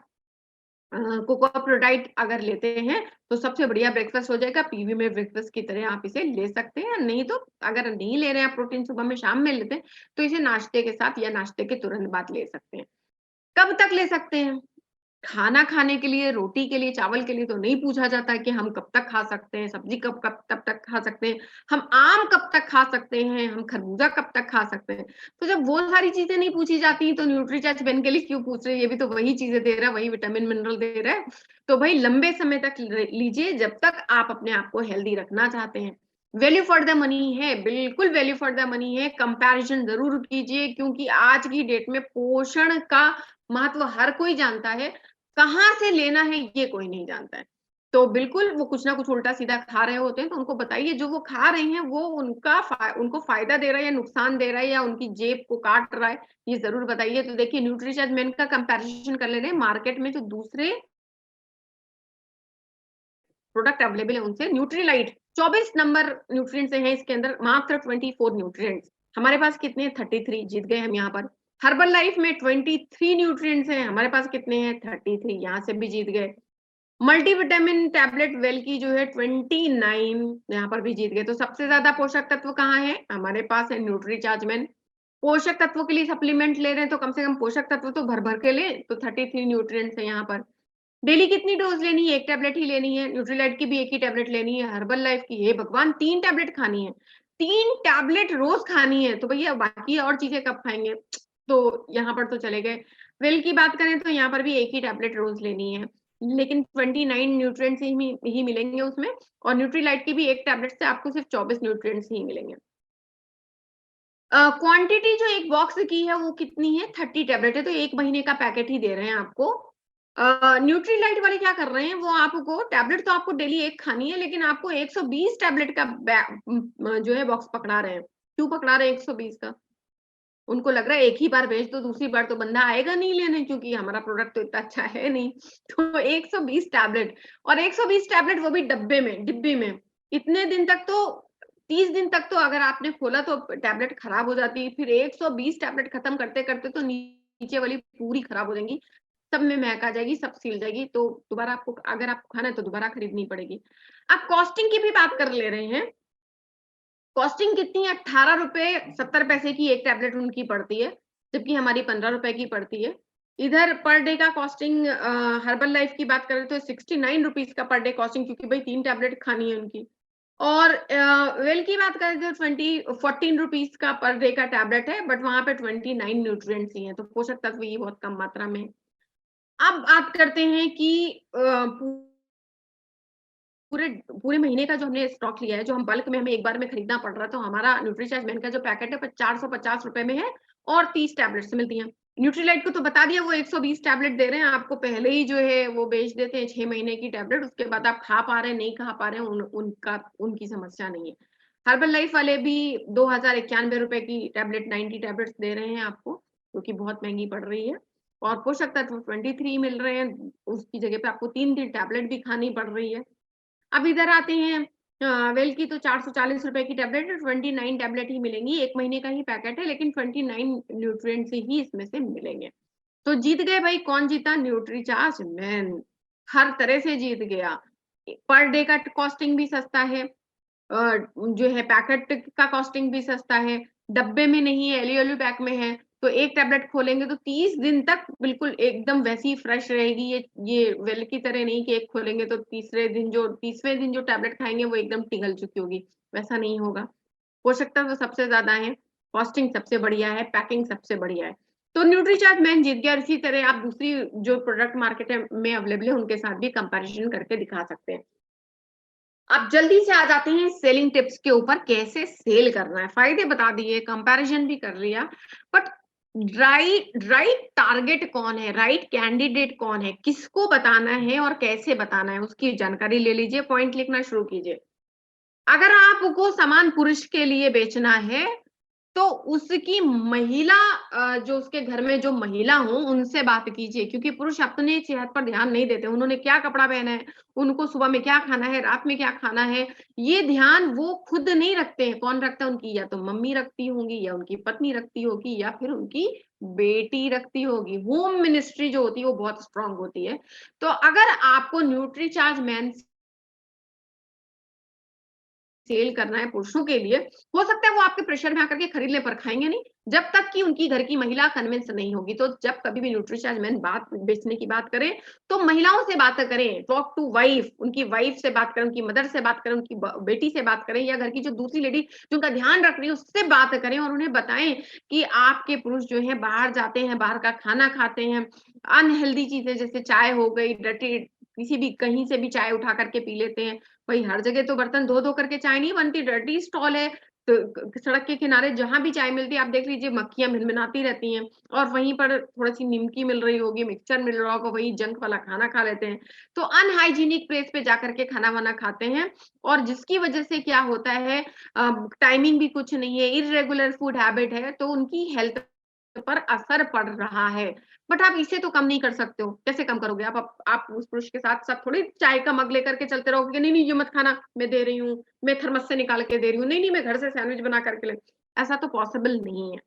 कोकोप्रोडाइट अगर लेते हैं तो सबसे बढ़िया ब्रेकफास्ट हो जाएगा। पीवी में ब्रेकफास्ट की तरह आप इसे ले सकते हैं। नहीं तो अगर नहीं ले रहे हैं प्रोटीन, सुबह में शाम में लेते हैं, तो इसे नाश्ते के साथ या नाश्ते के तुरंत बाद ले सकते हैं। कब तक ले सकते हैं? खाना खाने के लिए, रोटी के लिए, चावल के लिए तो नहीं पूछा जाता है कि हम कब तक खा सकते हैं, सब्जी कब कब तब तक खा सकते हैं, हम आम कब तक खा सकते हैं, हम खरबूजा कब तक खा सकते हैं। तो जब वो सारी चीजें नहीं पूछी जाती तो न्यूट्रीचार्ज बेन के लिए क्यों पूछ रहे हैं? ये भी तो वही चीजें दे रहा है, वही विटामिन मिनरल दे रहा है। तो भाई लंबे समय तक लीजिए जब तक आप अपने आप को हेल्दी रखना चाहते हैं। वैल्यू फॉर द मनी है, बिल्कुल वैल्यू फॉर द मनी है। कंपैरिजन जरूर कीजिए, क्योंकि आज की डेट में पोषण का महत्व हर कोई जानता है, कहाँ से लेना है ये कोई नहीं जानता है। तो बिल्कुल वो कुछ ना कुछ उल्टा सीधा खा रहे होते हैं, तो उनको बताइए जो वो खा रहे हैं वो उनको फायदा दे रहा है या नुकसान दे रहा है या उनकी जेब को काट रहा है, ये जरूर बताइए। तो देखिए न्यूट्रीचार्ज में इनका कंपैरिजन कर ले रहे हैं, मार्केट में जो दूसरे प्रोडक्ट अवेलेबल है उनसे। न्यूट्रीलाइट 24 नंबर न्यूट्रिएंट्स हैं इसके अंदर, मात्र 24 न्यूट्रिएंट्स। हमारे पास कितने? 33। जीत गए हम यहाँ पर। हर्बल लाइफ में 23 न्यूट्रिएंट्स हैं, हमारे पास कितने हैं? 33। यहाँ से भी जीत गए। मल्टीविटामिन टैबलेट वेल की जो है 29, यहाँ पर भी जीत गए। तो सबसे ज्यादा पोषक तत्व कहाँ है? हमारे पास है न्यूट्रीचार्ज में। पोषक तत्वों के लिए सप्लीमेंट ले रहे हैं तो कम से कम पोषक तत्व तो भर भर के लें। तो 33 न्यूट्रिएंट्स है यहाँ पर। डेली कितनी डोज लेनी है? 1 टैबलेट ही लेनी है। न्यूट्रीलाइट की भी 1 ही टैबलेट लेनी है। हर्बल लाइफ की, हे भगवान, 3 टैबलेट खानी है। 3 टैबलेट रोज खानी है, तो भैया बाकी और चीजें कब खाएंगे? तो यहाँ पर तो चले गए। वेल की बात करें तो यहाँ पर भी 1 ही टैबलेट रोज लेनी है, लेकिन 29 न्यूट्रिएंट्स ही मिलेंगे उसमें। और न्यूट्रीलाइट की भी 1 टैबलेट से आपको सिर्फ 24 न्यूट्रिएंट्स ही मिलेंगे। क्वांटिटी जो एक बॉक्स की है वो कितनी है? 30 टैबलेट है, तो 1 महीने का पैकेट ही दे रहे हैं आपको। न्यूट्रीलाइट वाले क्या कर रहे हैं, वो आपको टैबलेट तो आपको डेली 1 खानी है, लेकिन आपको 120 टैबलेट का जो है बॉक्स पकड़ा रहे हैं। क्यों पकड़ा रहे हैं 120 का? उनको लग रहा है एक ही बार भेज दो, दूसरी बार तो बंदा आएगा नहीं लेने, क्योंकि हमारा प्रोडक्ट तो इतना अच्छा है नहीं। तो 120 टैबलेट, और 120 टैबलेट वो भी डब्बे में, डिब्बी में। इतने दिन तक तो, 30 दिन तक तो अगर आपने खोला तो टैबलेट खराब हो जाती है, फिर 120 टैबलेट खत्म करते करते तो नीचे वाली पूरी खराब हो जाएंगी, सब में महक आ जाएगी, सब सील जाएगी। तो दोबारा आपको, अगर आपको खाना है तो दोबारा खरीदनी पड़ेगी। आप कॉस्टिंग की भी बात कर ले रहे हैं। कॉस्टिंग कितनी है? 18 रुपए 70 पैसे की 1 टैबलेट उनकी पड़ती है, जबकि हमारी 15 रुपए की पड़ती है। इधर पर डे का कॉस्टिंग, हर्बल लाइफ की बात करें तो 69 रुपीज का पर डे कॉस्टिंग, क्योंकि भाई 3 टैबलेट खानी है उनकी। और वेल की बात करें तो 14 रुपीज का पर डे का टैबलेट है, बट वहां पे 29 न्यूट्रिएंट्स ही हैं, तो पोषक तत्व ये बहुत कम मात्रा में। अब बात करते हैं कि पूरे पूरे महीने का जो हमने स्टॉक लिया है, जो हम बल्क में हमें एक बार में खरीदना पड़ रहा है, तो हमारा न्यूट्रीचार्ज मेन का जो पैकेट है 450 रुपए में है, और 30 टैबलेट्स मिलती हैं। न्यूट्रीलाइट को तो बता दिया, वो 120 टैबलेट दे रहे हैं आपको, पहले ही जो है वो बेच देते हैं 6 महीने की टैबलेट। उसके बाद आप खा पा रहे हैं नहीं खा पा रहे हैं, उनकी समस्या नहीं है। हर्बल लाइफ वाले भी 2091 रुपए की टैबलेट 90 टैबलेट्स दे रहे हैं आपको, जो कि बहुत महंगी पड़ रही है। और पोषक तत्व 23 मिल रहे हैं, उसकी जगह पे आपको 3 दिन टैबलेट भी खानी पड़ रही है। अब इधर आते हैं वेल की, तो 440 रुपए की टैबलेट, 29 टैबलेट ही मिलेंगी, 1 महीने का ही पैकेट है, लेकिन 29 न्यूट्रिएंट्स ही इसमें से मिलेंगे। तो जीत गए भाई, कौन जीता? न्यूट्रीचार्ज मैन, हर तरह से जीत गया। पर डे का कॉस्टिंग भी सस्ता है, जो है पैकेट का कॉस्टिंग भी सस्ता है, डब्बे में नहीं है, एलियोली पैक में है। तो एक टैबलेट खोलेंगे तो 30 दिन तक बिल्कुल एकदम वैसी ही फ्रेश रहेगी। ये वेल की तरह नहीं कि एक खोलेंगे तो 30वें दिन जो टैबलेट खाएंगे वो एकदम पिघल चुकी होगी, वैसा नहीं होगा। पोषकता तो सबसे ज्यादा है, कॉस्टिंग सबसे बढ़िया है, पैकिंग सबसे बढ़िया है। तो न्यूट्रीचार्ज मैन जीत गया। और इसी तरह आप दूसरी जो प्रोडक्ट मार्केट में अवेलेबल है उनके साथ भी कंपैरिजन करके दिखा सकते हैं। अब जल्दी से आ जाते हैं सेलिंग टिप्स के ऊपर, कैसे सेल करना है। फायदे बता दिए, कंपैरिजन भी कर लिया, बट राइट टारगेट कौन है, राइट कैंडिडेट कौन है, किसको बताना है और कैसे बताना है, उसकी जानकारी ले लीजिए, पॉइंट लिखना शुरू कीजिए। अगर आपको सामान पुरुष के लिए बेचना है तो उसकी महिला जो उसके घर में जो महिला हो उनसे बात कीजिए, क्योंकि पुरुष अपने सेहत पर ध्यान नहीं देते। उन्होंने क्या कपड़ा पहना है, उनको सुबह में क्या खाना है, रात में क्या खाना है, ये ध्यान वो खुद नहीं रखते हैं। कौन रखता है? उनकी या तो मम्मी रखती होंगी, या उनकी पत्नी रखती होगी, या फिर उनकी बेटी रखती होगी। होम मिनिस्ट्री जो होती है वो बहुत स्ट्रांग होती है। तो अगर आपको न्यूट्रीचार्ज मैन सेल करना है पुरुषों के लिए, हो सकता है वो आपके प्रेशर में आकर के खरीद ले, पर खाएंगे नहीं जब तक कि उनकी घर की महिला कन्विंस नहीं होगी। तो जब कभी भी न्यूट्रीचार्ज मैन बात बेचने की बात करें तो महिलाओं से बात करें, टॉक टू वाइफ, उनकी वाइफ से बात करें, उनकी मदर से बात करें, उनकी बेटी से बात करें, या घर की जो दूसरी लेडी जो उनका ध्यान रख रही है उससे बात करें, और उन्हें बताएं कि आपके पुरुष जो है बाहर जाते हैं, बाहर का खाना खाते हैं, अनहेल्दी चीजें जैसे चाय हो गई, डर्टी, किसी भी कहीं से भी चाय उठा करके पी लेते हैं। भाई हर जगह तो बर्तन धो धो करके चाय नहीं बनती, डर्टी स्टॉल है, तो सड़क के किनारे जहां भी चाय मिलती है आप देख लीजिए मक्खियां भिनभिनाती रहती हैं, और वहीं पर थोड़ी सी निमकी मिल रही होगी, मिक्सचर मिल रहा होगा, वही जंक वाला खाना खा लेते हैं। तो अनहाइजीनिक प्लेस पे जाकर के खाना वाना खाते हैं, और जिसकी वजह से क्या होता है, टाइमिंग भी कुछ नहीं है, इरेगुलर फूड हैबिट है, तो उनकी हेल्थ पर असर पड़ रहा है। बट आप इसे तो कम नहीं कर सकते हो। कैसे कम करोगे? आप उस पुरुष के साथ साथ थोड़ी चाय का मग लेकर के चलते रहोगे कि नहीं नहीं ये मत खाना, मैं दे रही हूँ, मैं थर्मस से निकाल के दे रही हूँ, नहीं नहीं मैं घर से सैंडविच बना करके ले। ऐसा तो पॉसिबल नहीं है।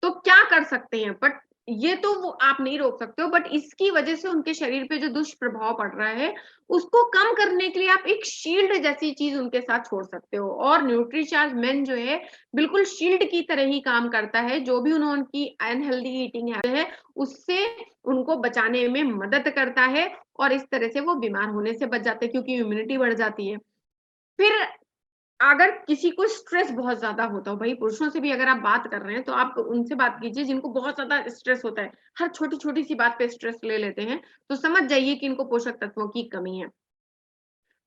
तो क्या कर सकते हैं? बट ये तो वो आप नहीं रोक सकते हो, बट इसकी वजह से उनके शरीर पे जो दुष्प्रभाव पड़ रहा है उसको कम करने के लिए आप एक शील्ड जैसी चीज उनके साथ छोड़ सकते हो। और न्यूट्रीचार्ज मेन जो है बिल्कुल शील्ड की तरह ही काम करता है। जो भी उनकी अनहेल्दी ईटिंग है उससे उनको बचाने में मदद करता है, और इस तरह से वो बीमार होने से बच जाते हैं, क्योंकि इम्यूनिटी बढ़ जाती है। फिर अगर किसी को स्ट्रेस बहुत ज्यादा होता हो, भाई पुरुषों से भी अगर आप बात कर रहे हैं तो आप उनसे बात कीजिए जिनको बहुत ज्यादा स्ट्रेस होता है, हर छोटी छोटी सी बात पे स्ट्रेस ले लेते हैं, तो समझ जाइए कि इनको पोषक तत्वों की कमी है।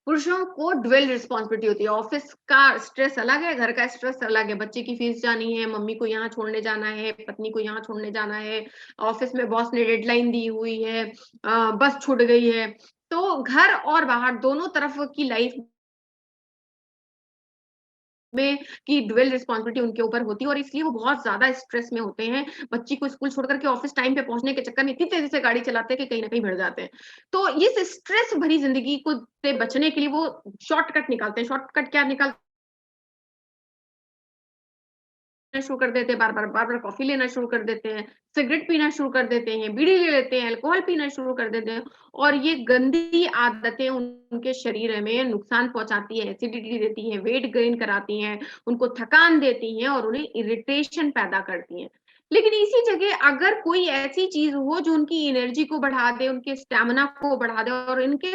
पुरुषों को ड्वेल रिस्पॉन्सिबिलिटी होती है, ऑफिस का स्ट्रेस अलग है, घर का स्ट्रेस अलग है, बच्चे की फीस जानी है, मम्मी को यहाँ छोड़ने जाना है, पत्नी को यहाँ छोड़ने जाना है, ऑफिस में बॉस ने डेडलाइन दी हुई है, बस छूट गई है। तो घर और बाहर दोनों तरफ की लाइफ में की ड्यूअल रिस्पॉन्सिबिलिटी उनके ऊपर होती है, और इसलिए वो बहुत ज्यादा स्ट्रेस में होते हैं। बच्ची को स्कूल छोड़ करके ऑफिस टाइम पे पहुंचने के चक्कर में इतनी तेजी से गाड़ी चलाते हैं कि कहीं ना कहीं भिड़ जाते हैं। तो इस स्ट्रेस भरी जिंदगी को से बचने के लिए वो शॉर्टकट निकालते हैं। शॉर्टकट क्या निकालते शुरू कर देते हैं, बार-बार कॉफ़ी लेना शुरू कर देते हैं, सिगरेट पीना शुरू कर देते हैं, बीड़ी ले लेते हैं, अल्कोहल पीना शुरू कर देते हैं, और ये गंदी आदतें उनके शरीर में नुकसान पहुँचाती है, एसिडिटी देती हैं, वेट गेन कराती हैं, उनको थकान देती हैं और उन्हें इरिटेशन पैदा करती हैं। लेकिन इसी जगह अगर कोई ऐसी चीज़ हो जो उनकी एनर्जी को बढ़ा दे, उनके स्टैमिना को बढ़ा दे और इनके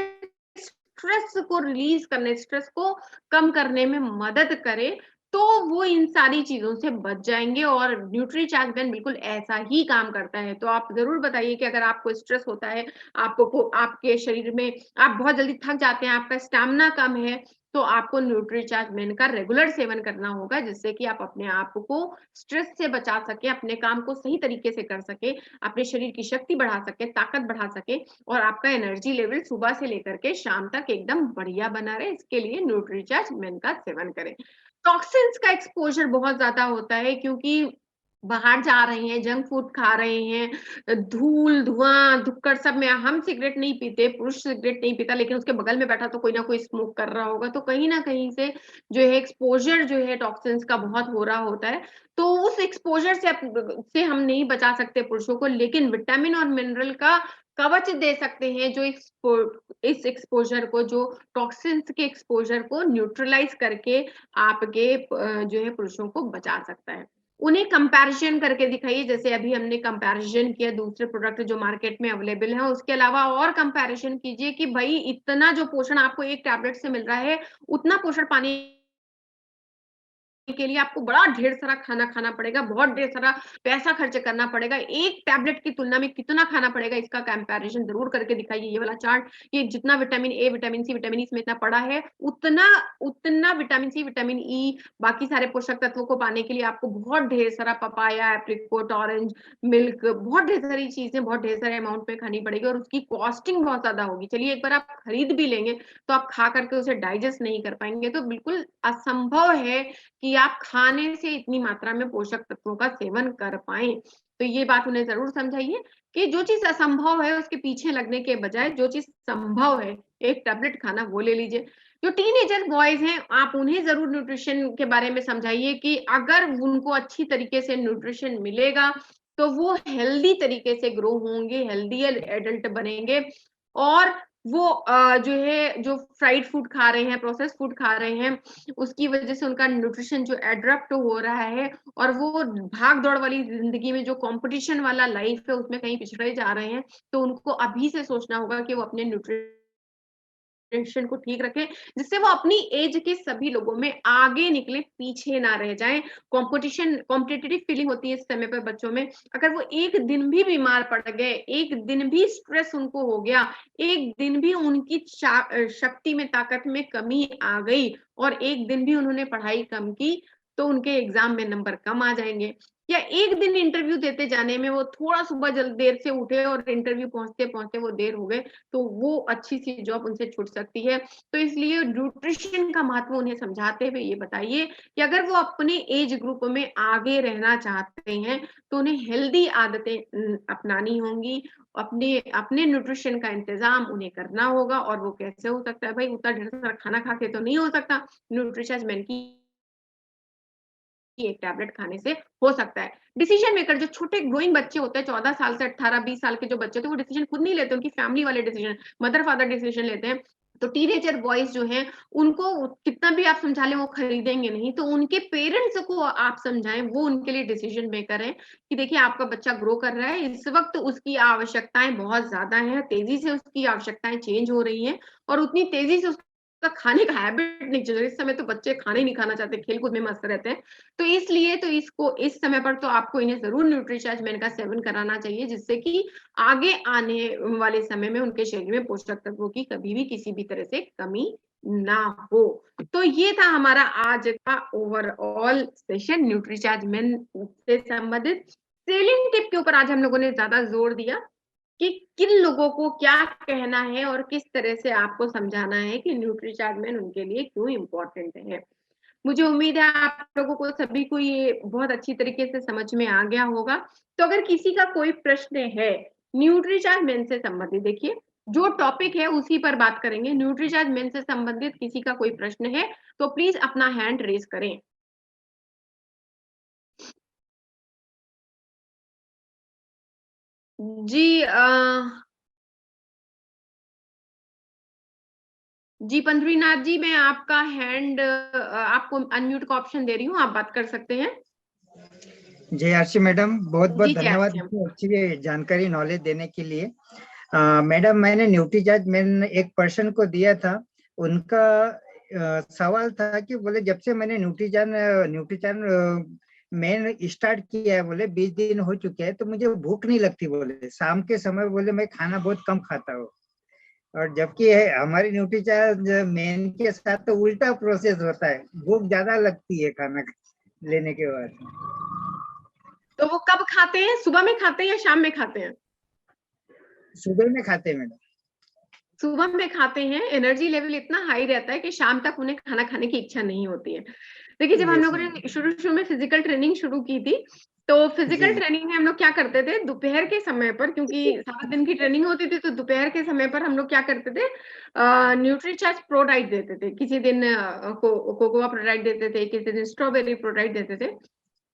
स्ट्रेस को रिलीज़ करने, स्ट्रेस को कम करने में मदद करे, तो वो इन सारी चीज़ों से बच जाएँगे, और न्यूट्रीचार्ज ब्लेंड बिल्कुल ऐसा ही काम करता है। तो आप ज़रूर बताइए कि अगर आपको स्ट्रेस होता है, आपको आपके शरीर में आप बहुत जल्दी थक जाते हैं, आपका स्टैमिना कम है, तो आपको न्यूट्रीचार्ज मेन का रेगुलर सेवन करना होगा, जिससे कि आप अपने आप को स्ट्रेस से बचा सकें, अपने काम को सही तरीके से कर सकें, अपने शरीर की शक्ति बढ़ा सकें, ताकत बढ़ा सकें, और आपका एनर्जी लेवल सुबह से लेकर के शाम तक एकदम बढ़िया बना रहे। इसके लिए न्यूट्रीचार्ज मेन का सेवन करें। टॉक्सिन्स का एक्सपोज़र बहुत ज़्यादा होता है, क्योंकि बाहर जा रहे हैं, जंक फूड खा रहे हैं, धूल धुआं धुक्कड़ सब में, हम सिगरेट नहीं पीते, पुरुष सिगरेट नहीं पीता, लेकिन उसके बगल में बैठा तो कोई ना कोई स्मोक कर रहा होगा, तो कहीं ना कहीं से जो है एक्सपोजर जो है टॉक्सिन्स का बहुत हो रहा होता है। तो उस एक्सपोजर से हम नहीं बचा सकते पुरुषों को, लेकिन विटामिन और मिनरल का कवच दे सकते हैं जो इस एक्सपोजर को, जो टॉक्सिन्स के एक्सपोजर को न्यूट्रलाइज करके आपके जो है पुरुषों को बचा सकता है। उन्हें कंपैरिजन करके दिखाइए, जैसे अभी हमने कंपैरिजन किया दूसरे प्रोडक्ट जो मार्केट में अवेलेबल है, उसके अलावा और कंपैरिजन कीजिए कि भाई इतना जो पोषण आपको एक टैबलेट से मिल रहा है, उतना पोषण पाने के लिए आपको बड़ा ढेर सारा खाना खाना पड़ेगा, बहुत ढेर सारा पैसा खर्च करना पड़ेगा। एक टैबलेट की तुलना में कितना खाना पड़ेगा, इसका कंपैरिजन जरूर करके दिखाइए। ये वाला चार्ट, ये जितना vitamin A, vitamin C, vitamin E इसमें इतना पड़ा है, उतना विटामिन सी, विटामिन ई, बाकी सारे पोषक तत्वों को पाने के लिए आपको बहुत ढेर सारा पपाया, एप्रिकॉट, ऑरेंज, मिल्क, बहुत ढेर सारी चीजें बहुत ढेर सारे अमाउंट में खानी पड़ेगी और उसकी कॉस्टिंग बहुत ज्यादा होगी। चलिए एक बार आप खरीद भी लेंगे तो आप खा करके उसे डाइजेस्ट नहीं कर पाएंगे, तो बिल्कुल असंभव है कि आप खाने से इतनी मात्रा में पोषक तत्वों का सेवन कर पाएं। तो ये बात उन्हें जरूर समझाइए कि जो चीज असंभव है उसके पीछे लगने के बजाय जो चीज संभव है, एक टैबलेट खाना वो ले लीजिए। जो टीनेजर बॉयज हैं, आप उन्हें जरूर न्यूट्रिशन के बारे में समझाइए कि अगर उनको अच्छी तरीके से न्यूट्रिशन मिलेगा तो वो हेल्दी तरीके से ग्रो होंगे, हेल्दी एडल्ट बनेंगे, और वो जो फ्राइड फूड खा रहे हैं, प्रोसेस फूड खा रहे हैं, उसकी वजह से उनका न्यूट्रिशन जो एड्रप्ट हो रहा है, और वो भाग दौड़ वाली जिंदगी में जो कंपटीशन वाला लाइफ है उसमें कहीं पिछड़े जा रहे हैं। तो उनको अभी से सोचना होगा कि वो अपने न्यूट्रिशन को ठीक रखें, जिससे वो अपनी एज के सभी लोगों में आगे निकले, पीछे ना रह जाएं। कॉम्पिटिटिव फीलिंग होती है इस समय पर बच्चों में। अगर वो एक दिन भी बीमार पड़ गए, एक दिन भी स्ट्रेस उनको हो गया, एक दिन भी उनकी शक्ति में, ताकत में कमी आ गई, और एक दिन भी उन्होंने पढ़ाई कम की, तो उनके एग्जाम में नंबर कम आ जाएंगे। या एक दिन इंटरव्यू देते जाने में वो थोड़ा सुबह देर से उठे और इंटरव्यू पहुंचते पहुंचते वो देर हो गए, तो वो अच्छी सी जॉब उनसे छूट सकती है। तो इसलिए न्यूट्रिशन का महत्व उन्हें समझाते हुए ये बताइए कि अगर वो अपने एज ग्रुप में आगे रहना चाहते हैं तो उन्हें हेल्दी आदतें अपनानी होंगी, अपने अपने न्यूट्रिशन का इंतजाम उन्हें करना होगा। और वो कैसे हो सकता है भाई, उतना ढेर सारा खाना खा के तो नहीं हो सकता। न्यूट्रिशन की एक टैबलेट खाने से हो सकता है। डिसीजन मेकर जो छोटे ग्रोइंग बच्चे होते हैं, 14 साल से 18-20 साल के जो बच्चे होते हैं, वो डिसीजन खुद नहीं लेते, उनकी फैमिली वाले डिसीजन, मदर फादर डिसीजन लेते हैं। तो टीनेजर बॉयज जो हैं, उनको कितना भी आप समझा लें वो खरीदेंगे नहीं। तो उनके पेरेंट्स को आप समझाएं, वो उनके लिए डिसीजन मेकर है कि देखिए आपका बच्चा ग्रो कर रहा है, इस वक्त उसकी आवश्यकताएं बहुत ज्यादा है, तेजी से उसकी आवश्यकताएं चेंज हो रही हैं, और उतनी तेजी से खाने का हैबिट नहीं चल रहा। इस समय तो बच्चे खाना ही नहीं खाना चाहते, खेलकूद में मस्त रहते हैं। तो इसलिए तो इसको इस समय पर तो आपको इन्हें जरूर न्यूट्रीचार्ज का सेवन कराना चाहिए, जिससे कि आगे आने वाले समय में उनके शरीर में पोषक तत्वों की कभी भी किसी भी तरह से कमी ना हो। तो ये था हमारा आज का ओवरऑल सेशन न्यूट्रीचार्ज से संबंधित। सेलिंग टिप के ऊपर आज हम लोगों ने ज्यादा जोर दिया कि किन लोगों को क्या कहना है और किस तरह से आपको समझाना है कि न्यूट्रीचार्ज उनके लिए क्यों इम्पोर्टेंट है। मुझे उम्मीद है आप लोगों को सभी को ये बहुत अच्छी तरीके से समझ में आ गया होगा। तो अगर किसी का कोई प्रश्न है न्यूट्रीचार्ज मेन से संबंधित, देखिए जो टॉपिक है उसी पर बात करेंगे। न्यूट्रीचार्ज मेन से संबंधित किसी का कोई प्रश्न है तो प्लीज अपना हैंड रेज करें। जी जी पंद्रीनाथ जी, मैं आपका हैंड आपको अनम्यूट का ऑप्शन दे रही हूँ, आप बात कर सकते हैं। जय आरसी मैडम, बहुत बहुत जी, धन्यवाद अच्छी जानकारी नॉलेज देने के लिए। मैडम, मैंने न्यूट्रीचार्ज मैंने एक पर्सन को दिया था, उनका सवाल था कि बोले जब से मैंने न्यूट्रीचार्ज मैंने स्टार्ट किया है, बोले 20 दिन हो चुके हैं, तो मुझे भूख नहीं लगती। बोले शाम के समय बोले मैं खाना बहुत कम खाता हूँ, और जबकि हमारी न्यूट्रीचार्ज मेन के साथ तो उल्टा प्रोसेस होता है, भूख ज्यादा लगती है खाना लेने के बाद। तो वो कब खाते हैं, सुबह में खाते हैं या शाम में खाते हैं? सुबह में खाते हैं मैडम। सुबह में खाते हैं, एनर्जी लेवल इतना हाई रहता है कि शाम तक उन्हें खाना खाने की इच्छा नहीं होती है। देखिए जब हम लोगों ने शुरू में फिजिकल ट्रेनिंग शुरू की थी तो फिजिकल ट्रेनिंग में हम लोग क्या करते थे दोपहर के समय पर, क्योंकि सारा दिन की ट्रेनिंग होती थी, तो दोपहर के समय पर हम लोग क्या करते थे, न्यूट्रीचार्ज प्रो डाइट देते थे। किसी दिन कोकोआ प्रो डाइट देते थे, किसी दिन स्ट्रॉबेरी प्रो डाइट देते थे,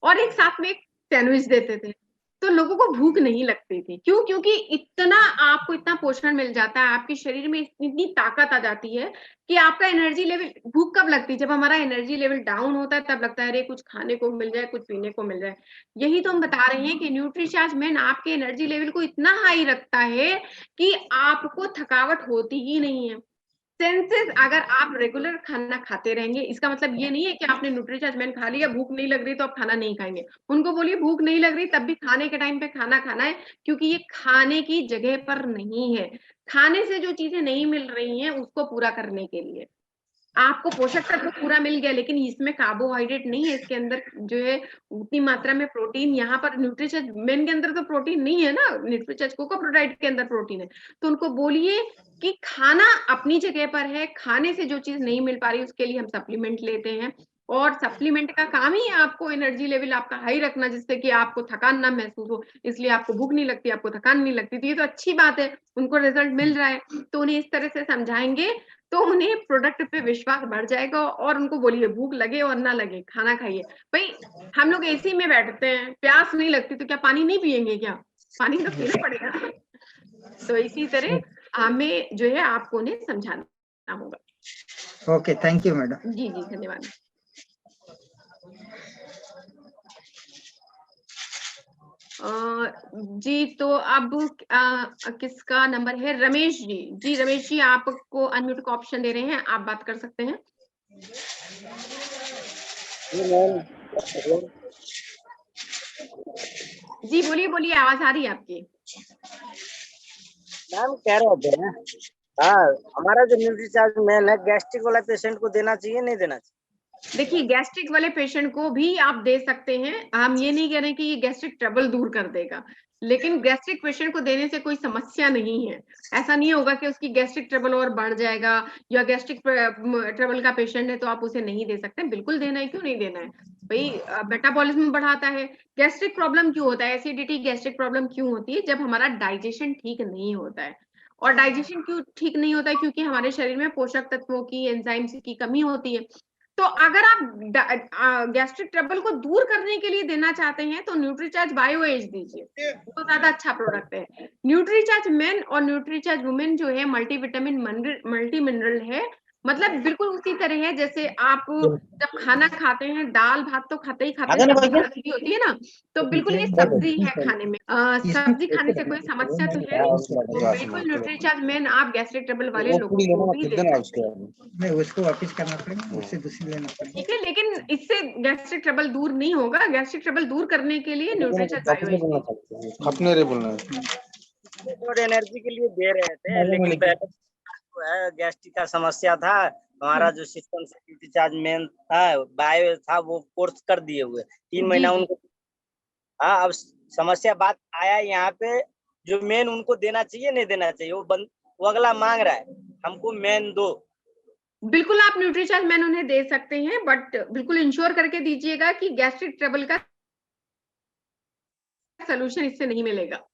और एक साथ में एक सैंडविच देते थे। तो लोगों को भूख नहीं लगती थी। क्यों? क्योंकि इतना आपको इतना पोषण मिल जाता है, आपके शरीर में इतनी ताकत आ जाती है कि आपका एनर्जी लेवल, भूख कब लगती है? जब हमारा एनर्जी लेवल डाउन होता है, तब लगता है अरे कुछ खाने को मिल जाए, कुछ पीने को मिल जाए। यही तो हम बता रहे हैं कि न्यूट्रीचार्ज मैन आपके एनर्जी लेवल को इतना हाई रखता है कि आपको थकावट होती ही नहीं है। सेंसेस, अगर आप रेगुलर खाना खाते रहेंगे, इसका मतलब ये नहीं है कि आपने न्यूट्रीचार्ज मैन खा लिया, भूख नहीं लग रही तो आप खाना नहीं खाएंगे। उनको बोलिए भूख नहीं लग रही, तब भी खाने के टाइम पे खाना खाना है, क्योंकि ये खाने की जगह पर नहीं है। खाने से जो चीजें नहीं मिल रही हैं उसको पूरा करने के लिए। आपको पोषक तत्व पूरा मिल गया, लेकिन इसमें कार्बोहाइड्रेट नहीं है, इसके अंदर जो है उतनी मात्रा में प्रोटीन, यहाँ पर न्यूट्रीचार्ज मेन के अंदर तो प्रोटीन नहीं है ना, न्यूट्रीचार्ज कोको प्रोडाइट के अंदर प्रोटीन है। तो उनको बोलिए कि खाना अपनी जगह पर है, खाने से जो चीज नहीं मिल पा रही उसके लिए हम सप्लीमेंट लेते हैं, और सप्लीमेंट का काम ही आपको एनर्जी लेवल आपका हाई रखना, जिससे कि आपको थकान ना महसूस हो, इसलिए आपको भूख नहीं लगती, आपको थकान नहीं लगती। तो ये तो अच्छी बात है, उनको रिजल्ट मिल रहा है। तो उन्हें इस तरह से समझाएंगे तो उन्हें प्रोडक्ट पे विश्वास बढ़ जाएगा, और उनको बोलिए भूख लगे और ना लगे खाना खाइए। भाई हम लोग एसी में बैठते हैं, प्यास नहीं लगती तो क्या पानी नहीं पिएंगे? क्या पानी तो पीना पड़ेगा। तो इसी तरह हमें जो है आपको उन्हें समझाना होगा। Okay, thank you madam. जी जी, धन्यवाद। जी, तो अब किसका नंबर है? रमेश जी। जी रमेश जी, आपको अनम्यूट का ऑप्शन दे रहे हैं, आप बात कर सकते हैं। जी बोलिए बोलिए, आवाज आ रही है आपकी। मैम कह रहे थे ना, हाँ, हमारा जो न्यूट्रीचार्ज मैन है, गैस्ट्रिक वाला पेशेंट को देना चाहिए नहीं देना चाहिए? देखिए, गैस्ट्रिक वाले पेशेंट को भी आप दे सकते हैं। हम ये नहीं कह रहे कि ये गैस्ट्रिक ट्रबल दूर कर देगा, लेकिन गैस्ट्रिक पेशेंट को देने से कोई समस्या नहीं है। ऐसा नहीं होगा कि उसकी गैस्ट्रिक ट्रबल और बढ़ जाएगा, या गैस्ट्रिक ट्रबल का पेशेंट है तो आप उसे नहीं दे सकते। बिल्कुल देना है, क्यों नहीं देना है भाई? मेटाबॉलिज्म बढ़ाता है। गैस्ट्रिक प्रॉब्लम क्यों होता है? एसिडिटी गैस्ट्रिक प्रॉब्लम क्यों होती है? जब हमारा डाइजेशन ठीक नहीं होता है। और डाइजेशन क्यों ठीक नहीं होता है? क्योंकि हमारे शरीर में पोषक तत्वों की, एंजाइम्स की कमी होती है। तो अगर आप गैस्ट्रिक ट्रबल को दूर करने के लिए देना चाहते हैं तो न्यूट्रीचार्ज बायो एज दीजिए, वो ज्यादा अच्छा प्रोडक्ट है। न्यूट्रीचार्ज मेन और न्यूट्रीचार्ज वुमेन जो है मल्टीविटामिन मल्टी मिनरल है, मतलब बिल्कुल उसी तरह है जैसे आप जब खाना खाते हैं, दाल भात तो खाते ही खाते हैं, सब्जी होती है ना, तो बिल्कुल ये सब्जी है खाने में। सब्जी खाने से कोई समस्या तो है नहीं, तो बिल्कुल न्यूट्रीचार्ज मेन आप गैस्ट्रिक ट्रबल वाले लोगों को भी दे सकते हैं। नहीं, उसको वापस करना पड़ेगा, उससे दूसरी लेना पड़ेगा। ठीक है, लेकिन इससे गैस्ट्रिक ट्रबल दूर नहीं होगा। गैस्ट्रिक ट्रबल दूर करने के लिए न्यूट्रीचार्ज अपने रे बोलना थोड़ी एनर्जी के लिए दे रहे थे, लेकिन पहले जो है गैस्ट्रिक का समस्या था, हमारा जो सिस्टम से न्यूट्रीचार्ज मेन था, बायो था, वो कोर्स कर दिए हुए 3 महीना उनको। हाँ, अब समस्या बात आया यहाँ पे, जो मेन उनको देना चाहिए नहीं देना चाहिए, वो अगला मांग रहा है हमको मेन दो। बिल्कुल आप न्यूट्रीचार्ज मैन उन्हें दे सकते हैं, बट बिल्कुल इंश्योर करके दीजिएगा कि गैस्ट्रिक ट्रबल का सलूशन इससे नहीं मिलेगा।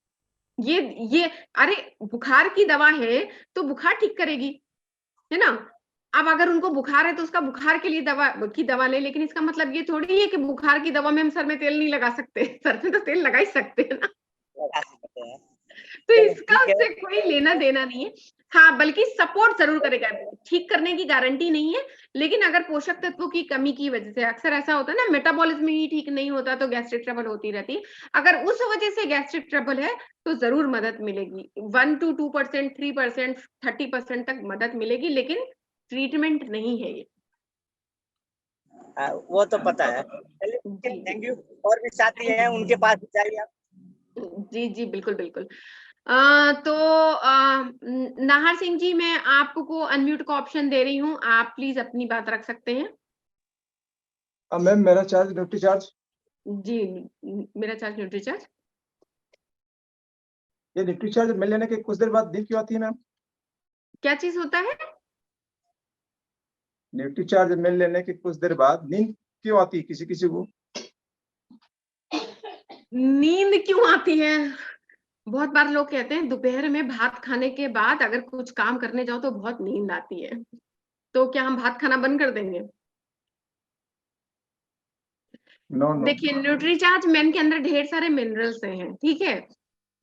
ये अरे बुखार की दवा है तो बुखार ठीक करेगी, है ना? अब अगर उनको बुखार है तो उसका बुखार के लिए दवा ले, लेकिन इसका मतलब ये थोड़ी है कि बुखार की दवा में हम सर में तेल नहीं लगा सकते। सर में तो तेल लगा ही सकते हैं ना, तो इसका उससे कोई लेना देना नहीं है। हाँ, बल्कि सपोर्ट जरूर करेगा। ठीक करने की गारंटी नहीं है, लेकिन अगर पोषक तत्वों की कमी की वजह से, अक्सर ऐसा होता है ना, मेटाबॉलिज्म ही ठीक नहीं होता तो गैस्ट्रिक ट्रबल होती रहती है। अगर उस वजह से गैस्ट्रिक ट्रबल है तो जरूर मदद मिलेगी। 1 to 2%, 3%, 30% तक मदद मिलेगी, लेकिन ट्रीटमेंट नहीं है ये। वो तो पता है। Thank you. और भी साथी हैं, उनके पास जाइए आप। जी जी, बिल्कुल बिल्कुल। तो नाहर सिंह जी, मैं आपको अनम्यूट का ऑप्शन दे रही हूँ, आप प्लीज अपनी बात रख सकते हैं। मैम मेरा चार्ज न्यूट्रीचार्ज, जी, मेरा चार्ज न्यूट्रीचार्ज। ये न्यूट्रीचार्ज मिल लेने के कुछ देर बाद नींद क्यों आती है मैम? क्या चीज होता है? न्यूट्रीचार्ज मिल लेने के कुछ देर बाद नींद क्यों आती है किसी किसी को? नींद क्यों आती है? बहुत बार लोग कहते हैं दोपहर में भात खाने के बाद अगर कुछ काम करने जाओ तो बहुत नींद आती है। तो क्या हम भात खाना बंद कर देंगे? नो नो देखिए, न्यूट्रीचार्ज मेन के अंदर ढेर सारे मिनरल्स हैं, ठीक है?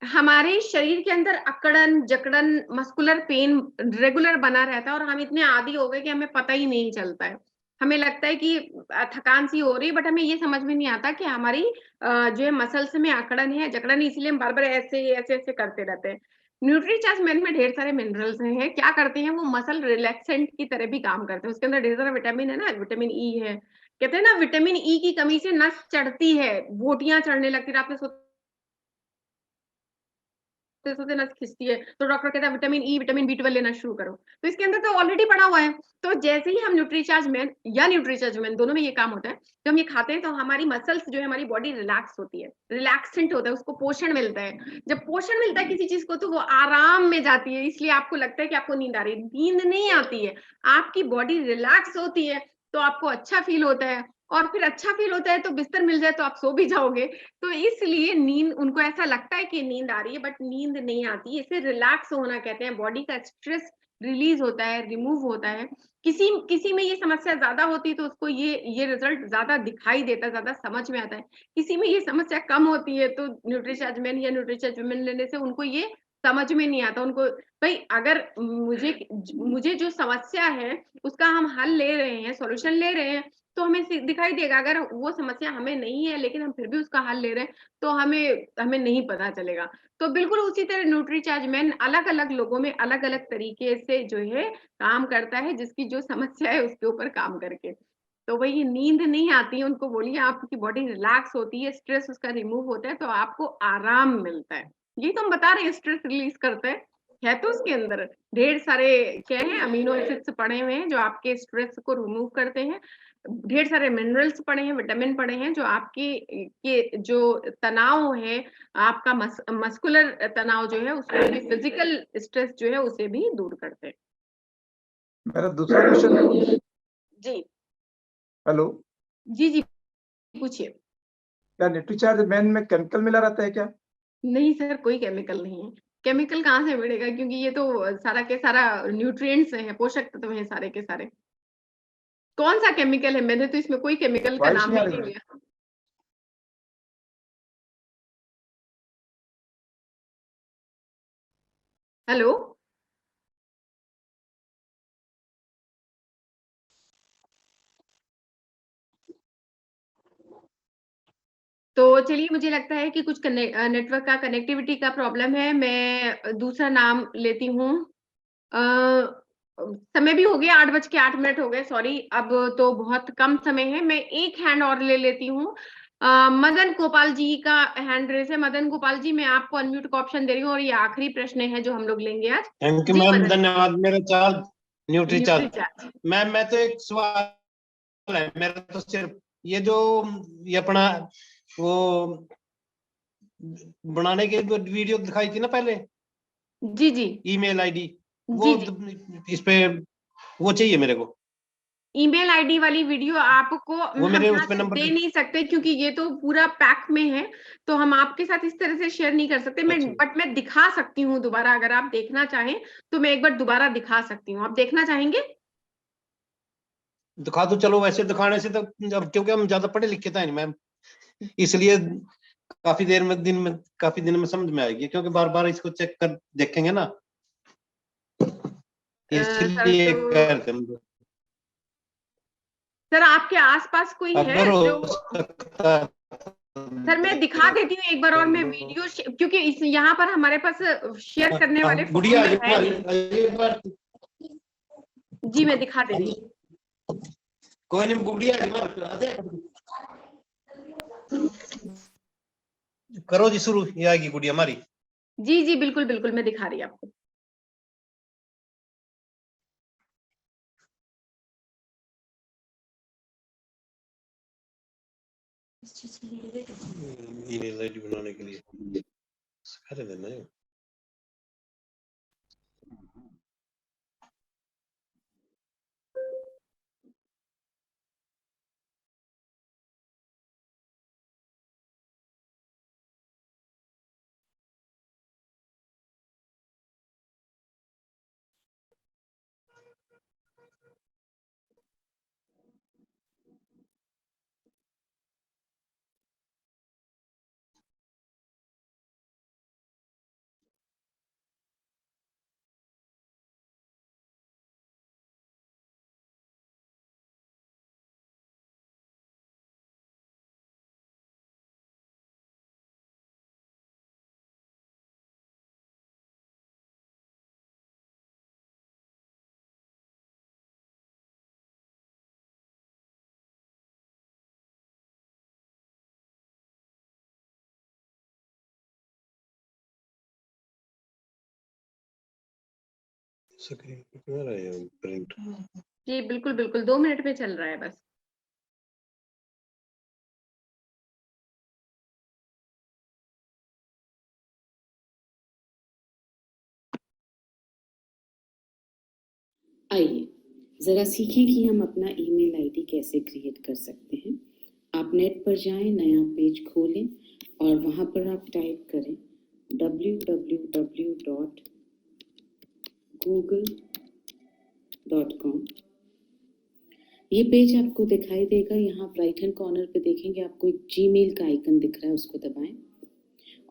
हमारे शरीर के अंदर अकड़न, जकड़न, मस्कुलर पेन रेगुलर बना रहता है और हम इतने आदी हो गए कि हमें पता ही नहीं चलता है। हमें लगता है कि थकान सी हो रही है, बट हमें ये समझ में नहीं आता कि हमारी जो है मसल्स में अकड़न है, जकड़न है, इसलिए हम बार-बार ऐसे-ऐसे करते रहते हैं। न्यूट्रीचार्ज मेन में ढेर सारे मिनरल्स हैं, क्या करते हैं वो मसल रिलैक्सेंट की तरह भी काम करते हैं। उसके अंदर ढेर सारा विटामिन है ना, विटामिन ई है। कहते हैं ना विटामिन ई की कमी से नस चढ़ती है, बोटियाँ चढ़ने लगती है, रात में सोते नस खिंचती है, तो डॉक्टर कहता है विटामिन ई, विटामिन बी 12 लेना शुरू करो। तो इसके अंदर तो ऑलरेडी पड़ा हुआ है। तो जैसे ही हम न्यूट्रीचार्ज मेन या न्यूट्रीचार्ज मेन दोनों में ये काम होता है, जब हम ये खाते हैं तो हमारी मसल्स जो है हमारी बॉडी रिलैक्स होती है, रिलैक्सेंट होता है, उसको पोषण मिलता है। जब पोषण मिलता है किसी चीज को तो वो आराम में जाती है, इसलिए आपको लगता है कि आपको नींद आ रही है। नींद नहीं आती है, आपकी बॉडी रिलैक्स होती है, तो आपको अच्छा फील होता है और फिर अच्छा फील होता है तो बिस्तर मिल जाए तो आप सो भी जाओगे। तो इसलिए नींद उनको ऐसा लगता है कि नींद आ रही है बट नींद नहीं आती। इसे रिलैक्स होना कहते हैं, बॉडी का स्ट्रेस रिलीज होता है, रिमूव होता है। किसी किसी में ये समस्या ज्यादा होती है तो उसको ये रिजल्ट ज्यादा दिखाई देता है, ज्यादा समझ में आता है। किसी में ये समस्या कम होती है तो न्यूट्रीचार्ज मेन या न्यूट्रीचार्ज वुमेन लेने से उनको ये समझ में नहीं आता। उनको भाई अगर मुझे जो समस्या है उसका हम हल ले रहे हैं, सॉल्यूशन ले रहे हैं, तो हमें दिखाई देगा। अगर वो समस्या हमें नहीं है लेकिन हम फिर भी उसका हल ले रहे हैं तो हमें हमें नहीं पता चलेगा। तो बिल्कुल उसी तरह न्यूट्रीचार्ज मेन अलग-अलग लोगों में अलग-अलग तरीके से जो है काम करता है, जिसकी जो समस्या है उसके ऊपर काम करके। तो वही नींद नहीं आती है, उनको बोलिए आपकी बॉडी रिलैक्स होती है, स्ट्रेस उसका रिमूव होता है तो आपको आराम मिलता है। यही तो हम बता रहे हैं स्ट्रेस रिलीज़ करता है तो उसके अंदर ढेर सारे क्या है अमीनो एसिड्स पड़े हुए हैं जो आपके स्ट्रेस को रिमूव करते हैं। ढेर सारे मिनरल्स पड़े हैं, विटामिन पड़े हैं जो आपकी के जो तनाव है, आपका मस्कुलर तनाव जो है उसको भी फिजिकल स्ट्रेस जो है उसे भी दूर करते हैं। मेरा दूसरा क्वेश्चन। जी। हेलो, जी, पूछिए। क्या न्यूट्रीचार्ज मेन में केमिकल मिला रहता है क्या? नहीं सर, कोई केमिकल नहीं है। केमिकल कहाँ से मिलेगा क्योंकि ये तो सारा के सारा न्यूट्रिएंट्स हैं, पोषक तत्व हैं सारे के सारे। कौन-सा केमिकल है? मैंने तो इसमें कोई केमिकल का वॉइस नाम नहीं आ ही रही नहीं है। लिया। हेलो? तो चलिए मुझे लगता है कि कुछ नेटवर्क का कनेक्टिविटी का प्रॉब्लम है। मैं दूसरा नाम लेती हूँ। अ, समय भी हो गया 8 बज के 8 मिनट हो गए, सॉरी अब तो बहुत कम समय है। मैं एक हैंड और ले लेती हूँ। मदन गोपाल जी का हैंड रेज़ है। मदन गोपाल जी मैं आपको अनम्यूट का ऑप्शन दे रही हूँ और ये आखिरी प्रश्न है जो हम लोग लेंगे आज। थैंक यू जी मैम, मदन। धन्यवाद। मेरा charge Nutricharge Nutricharge. Ma'am, मैं तो एक सवाल है मेरा, तो सिर्फ ये जो ये अपना वो बनाने के वीडियो दिखाई थी ना पहले, जी। ईमेल आईडी, वो जी। इस पे वो चाहिए मेरे को। ईमेल आईडी वाली वीडियो आपको वो हम मेरे यहाँ उस पे से नंबर दे नहीं सकते क्योंकि ये तो पूरा पैक में है, तो हम आपके साथ इस तरह से शेयर नहीं कर सकते। अच्छा, बट मैं दिखा सकती हूँ दोबारा, अगर आप देखना चाहें तो मैं एक बार दोबारा दिखा सकती हूँ। आप देखना चाहेंगे? दिखा दो। चलो, वैसे दिखाने से तो अब क्योंकि हम ज्यादा पढ़े लिखे तो है नहीं मैम, इसलिए काफी दिन में समझ में आएगी, क्योंकि बार बार इसको चेक कर देखेंगे ना, सर इसलिए तो कह रहे थे हम। सर आपके आसपास कोई है अगर जो? हो सकता है सर मैं दिखा देती हूँ एक बार और मैं वीडियो क्योंकि इस यहाँ पर हमारे पास शेयर करने वाले फोन गुड़िया में है नहीं। एक बार जी मैं दिखा देती हूँ। कोई नहीं, गुड़िया करो जी शुरू, ये आएगी गुड़िया हमारी। जी बिल्कुल बिल्कुल मैं दिखा रही हूँ आपको। ईमेल आईडी बनाने के लिए सिखा देना है। प्रिंट जी बिल्कुल बिल्कुल, 2 मिनट में चल रहा है बस। आइए जरा सीखें कि हम अपना ईमेल आईडी कैसे क्रिएट कर सकते हैं। आप नेट पर जाएं, नया पेज खोलें और वहां पर आप टाइप करें www.google.com। ये पेज आपको दिखाई देगा। यहाँ राइट हैंड कॉर्नर पे देखेंगे आपको एक जीमेल का आइकन दिख रहा है, उसको दबाएं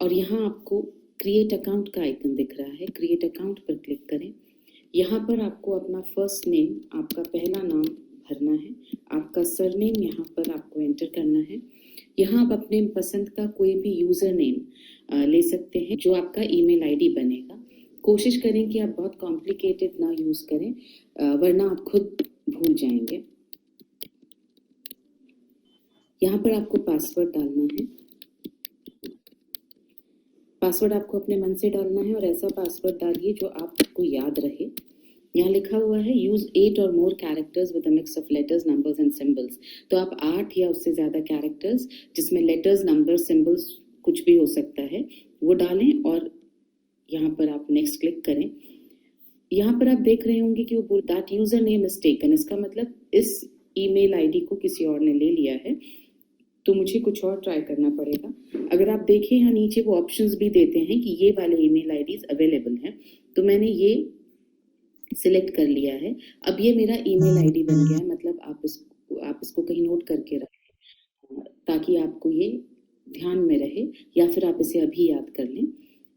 और यहाँ आपको क्रिएट अकाउंट का आइकन दिख रहा है। क्रिएट अकाउंट पर क्लिक करें। यहाँ पर आपको अपना फर्स्ट नेम, आपका पहला नाम भरना है। आपका सरनेम यहाँ पर आपको एंटर करना है। यहाँ आप अपने पसंद का कोई भी यूजर नेम ले सकते हैं जो आपका ईमेल आईडी बनेगा। कोशिश करें कि आप बहुत कॉम्प्लिकेटेड ना यूज करें, वरना आप खुद भूल जाएंगे। यहाँ पर आपको पासवर्ड डालना है। पासवर्ड आपको अपने मन से डालना है और ऐसा पासवर्ड डालिए जो आपको याद रहे। यहाँ लिखा हुआ है यूज 8 और more characters with a mix of letters, numbers and symbols. तो आप 8 या उससे ज्यादा कैरेक्टर्स जिसमें लेटर्स, नंबर्स, सिंबल्स कुछ भी हो सकता है वो डालें और यहाँ पर आप नेक्स्ट क्लिक करें। यहाँ पर आप देख रहे होंगे कि वो that user name is taken. इसका मतलब इस ईमेल आईडी को किसी और ने ले लिया है, तो मुझे कुछ और ट्राई करना पड़ेगा। अगर आप देखें यहाँ नीचे वो ऑप्शंस भी देते हैं कि ये वाले ईमेल आईडीज अवेलेबल हैं, तो मैंने ये सिलेक्ट कर लिया है। अब ये मेरा ईमेल आईडी बन गया है। मतलब आप इसको कहीं नोट करके रखें ताकि आपको ये ध्यान में रहे, या फिर आप इसे अभी याद कर लें।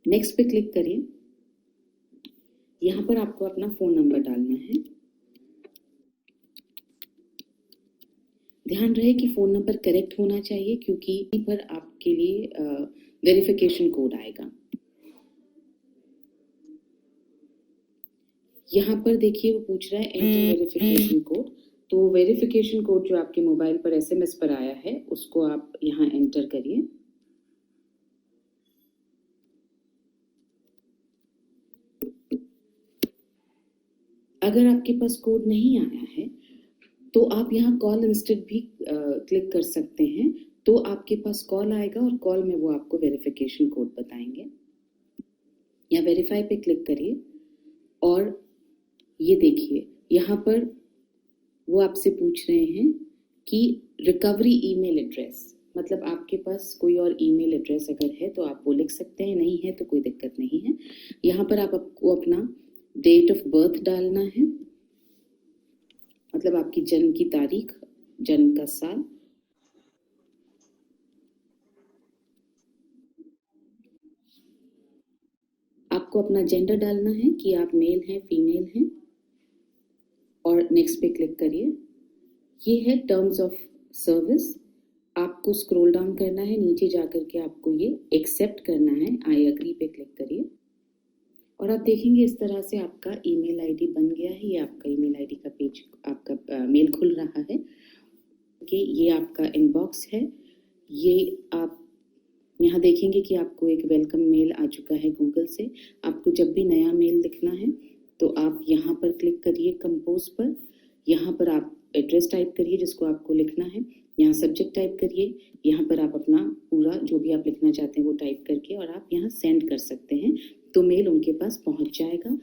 नेक्स्ट पे क्लिक करिए। यहाँ पर आपको अपना फोन नंबर डालना है। ध्यान रहे कि फोन नंबर करेक्ट होना चाहिए क्योंकि इसी पर आपके लिए वेरिफिकेशन कोड आएगा। यहाँ पर देखिए वो पूछ रहा है एंटर वेरिफिकेशन कोड। तो वेरिफिकेशन कोड जो आपके मोबाइल पर एसएमएस पर आया है उसको आप यहाँ एंटर करिए। अगर आपके पास कोड नहीं आया है तो आप यहाँ कॉल इंस्टेड भी क्लिक कर सकते हैं। तो आपके पास कॉल आएगा और कॉल में वो आपको वेरिफिकेशन कोड बताएंगे। या वेरीफाई पे क्लिक करिए और ये देखिए यहाँ पर वो आपसे पूछ रहे हैं कि रिकवरी ईमेल एड्रेस, मतलब आपके पास कोई और ईमेल एड्रेस अगर है तो आप वो लिख सकते हैं, नहीं है तो कोई दिक्कत नहीं है। यहाँ पर आपको अपना डेट ऑफ बर्थ डालना है, मतलब आपकी जन्म की तारीख, जन्म का साल। आपको अपना जेंडर डालना है कि आप मेल हैं, फीमेल हैं, और नेक्स्ट पे क्लिक करिए। ये है टर्म्स ऑफ सर्विस। आपको स्क्रॉल डाउन करना है, नीचे जाकर के आपको ये एक्सेप्ट करना है, आई एग्री पे क्लिक करिए और आप देखेंगे इस तरह से आपका ईमेल आईडी बन गया है। ये आपका ईमेल आईडी का पेज, आपका मेल खुल रहा है कि ये आपका इनबॉक्स है। ये आप यहाँ देखेंगे कि आपको एक वेलकम मेल आ चुका है गूगल से। आपको जब भी नया मेल लिखना है तो आप यहाँ पर क्लिक करिए कंपोज पर। यहाँ पर आप एड्रेस टाइप करिए जिसको आपको लिखना है, यहाँ सब्जेक्ट टाइप करिए, यहाँ पर आप अपना पूरा जो भी आप लिखना चाहते हैं वो टाइप करके और आप यहाँ सेंड कर सकते हैं, तो मेल उनके पास पहुंच जाएगा।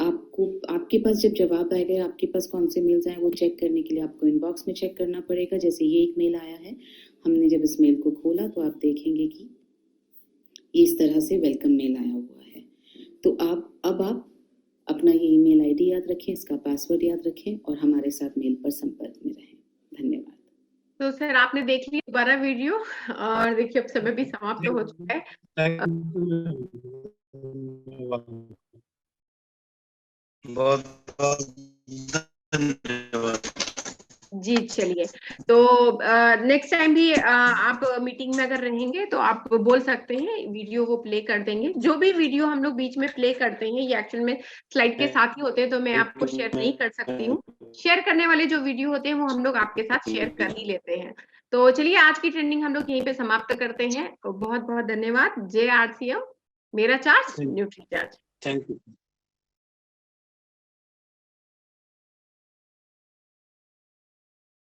आपको आपके पास जब जवाब आएगा, आपके पास कौन से मेल्स आए वो चेक करने के लिए आपको इनबॉक्स में चेक करना पड़ेगा। जैसे ये एक मेल आया है, हमने जब इस मेल को खोला तो आप देखेंगे कि ये इस तरह से वेलकम मेल आया हुआ है। तो अब आप अपना ये ईमेल आईडी याद रखें, इसका पासवर्ड याद रखें और हमारे साथ मेल पर संपर्क में रहें। धन्यवाद। तो सर आपने देख लिया दोबारा वीडियो और देखिए अब समय भी समाप्त हो चुका है। बहुत धन्यवाद। जी चलिए, तो नेक्स्ट टाइम भी आप मीटिंग में अगर रहेंगे तो आप बोल सकते हैं, वीडियो वो प्ले कर देंगे। जो भी वीडियो हम लोग बीच में प्ले करते हैं ये एक्चुअल में स्लाइड के साथ ही होते हैं, तो मैं आपको शेयर नहीं कर सकती हूँ। शेयर करने वाले जो वीडियो होते हैं वो हम लोग आपके साथ शेयर कर ही लेते हैं। तो चलिए आज की ट्रेनिंग हम लोग यहीं पे समाप्त करते हैं। बहुत बहुत धन्यवाद। जय RCM, मेरा charge nutri charge. Thank you.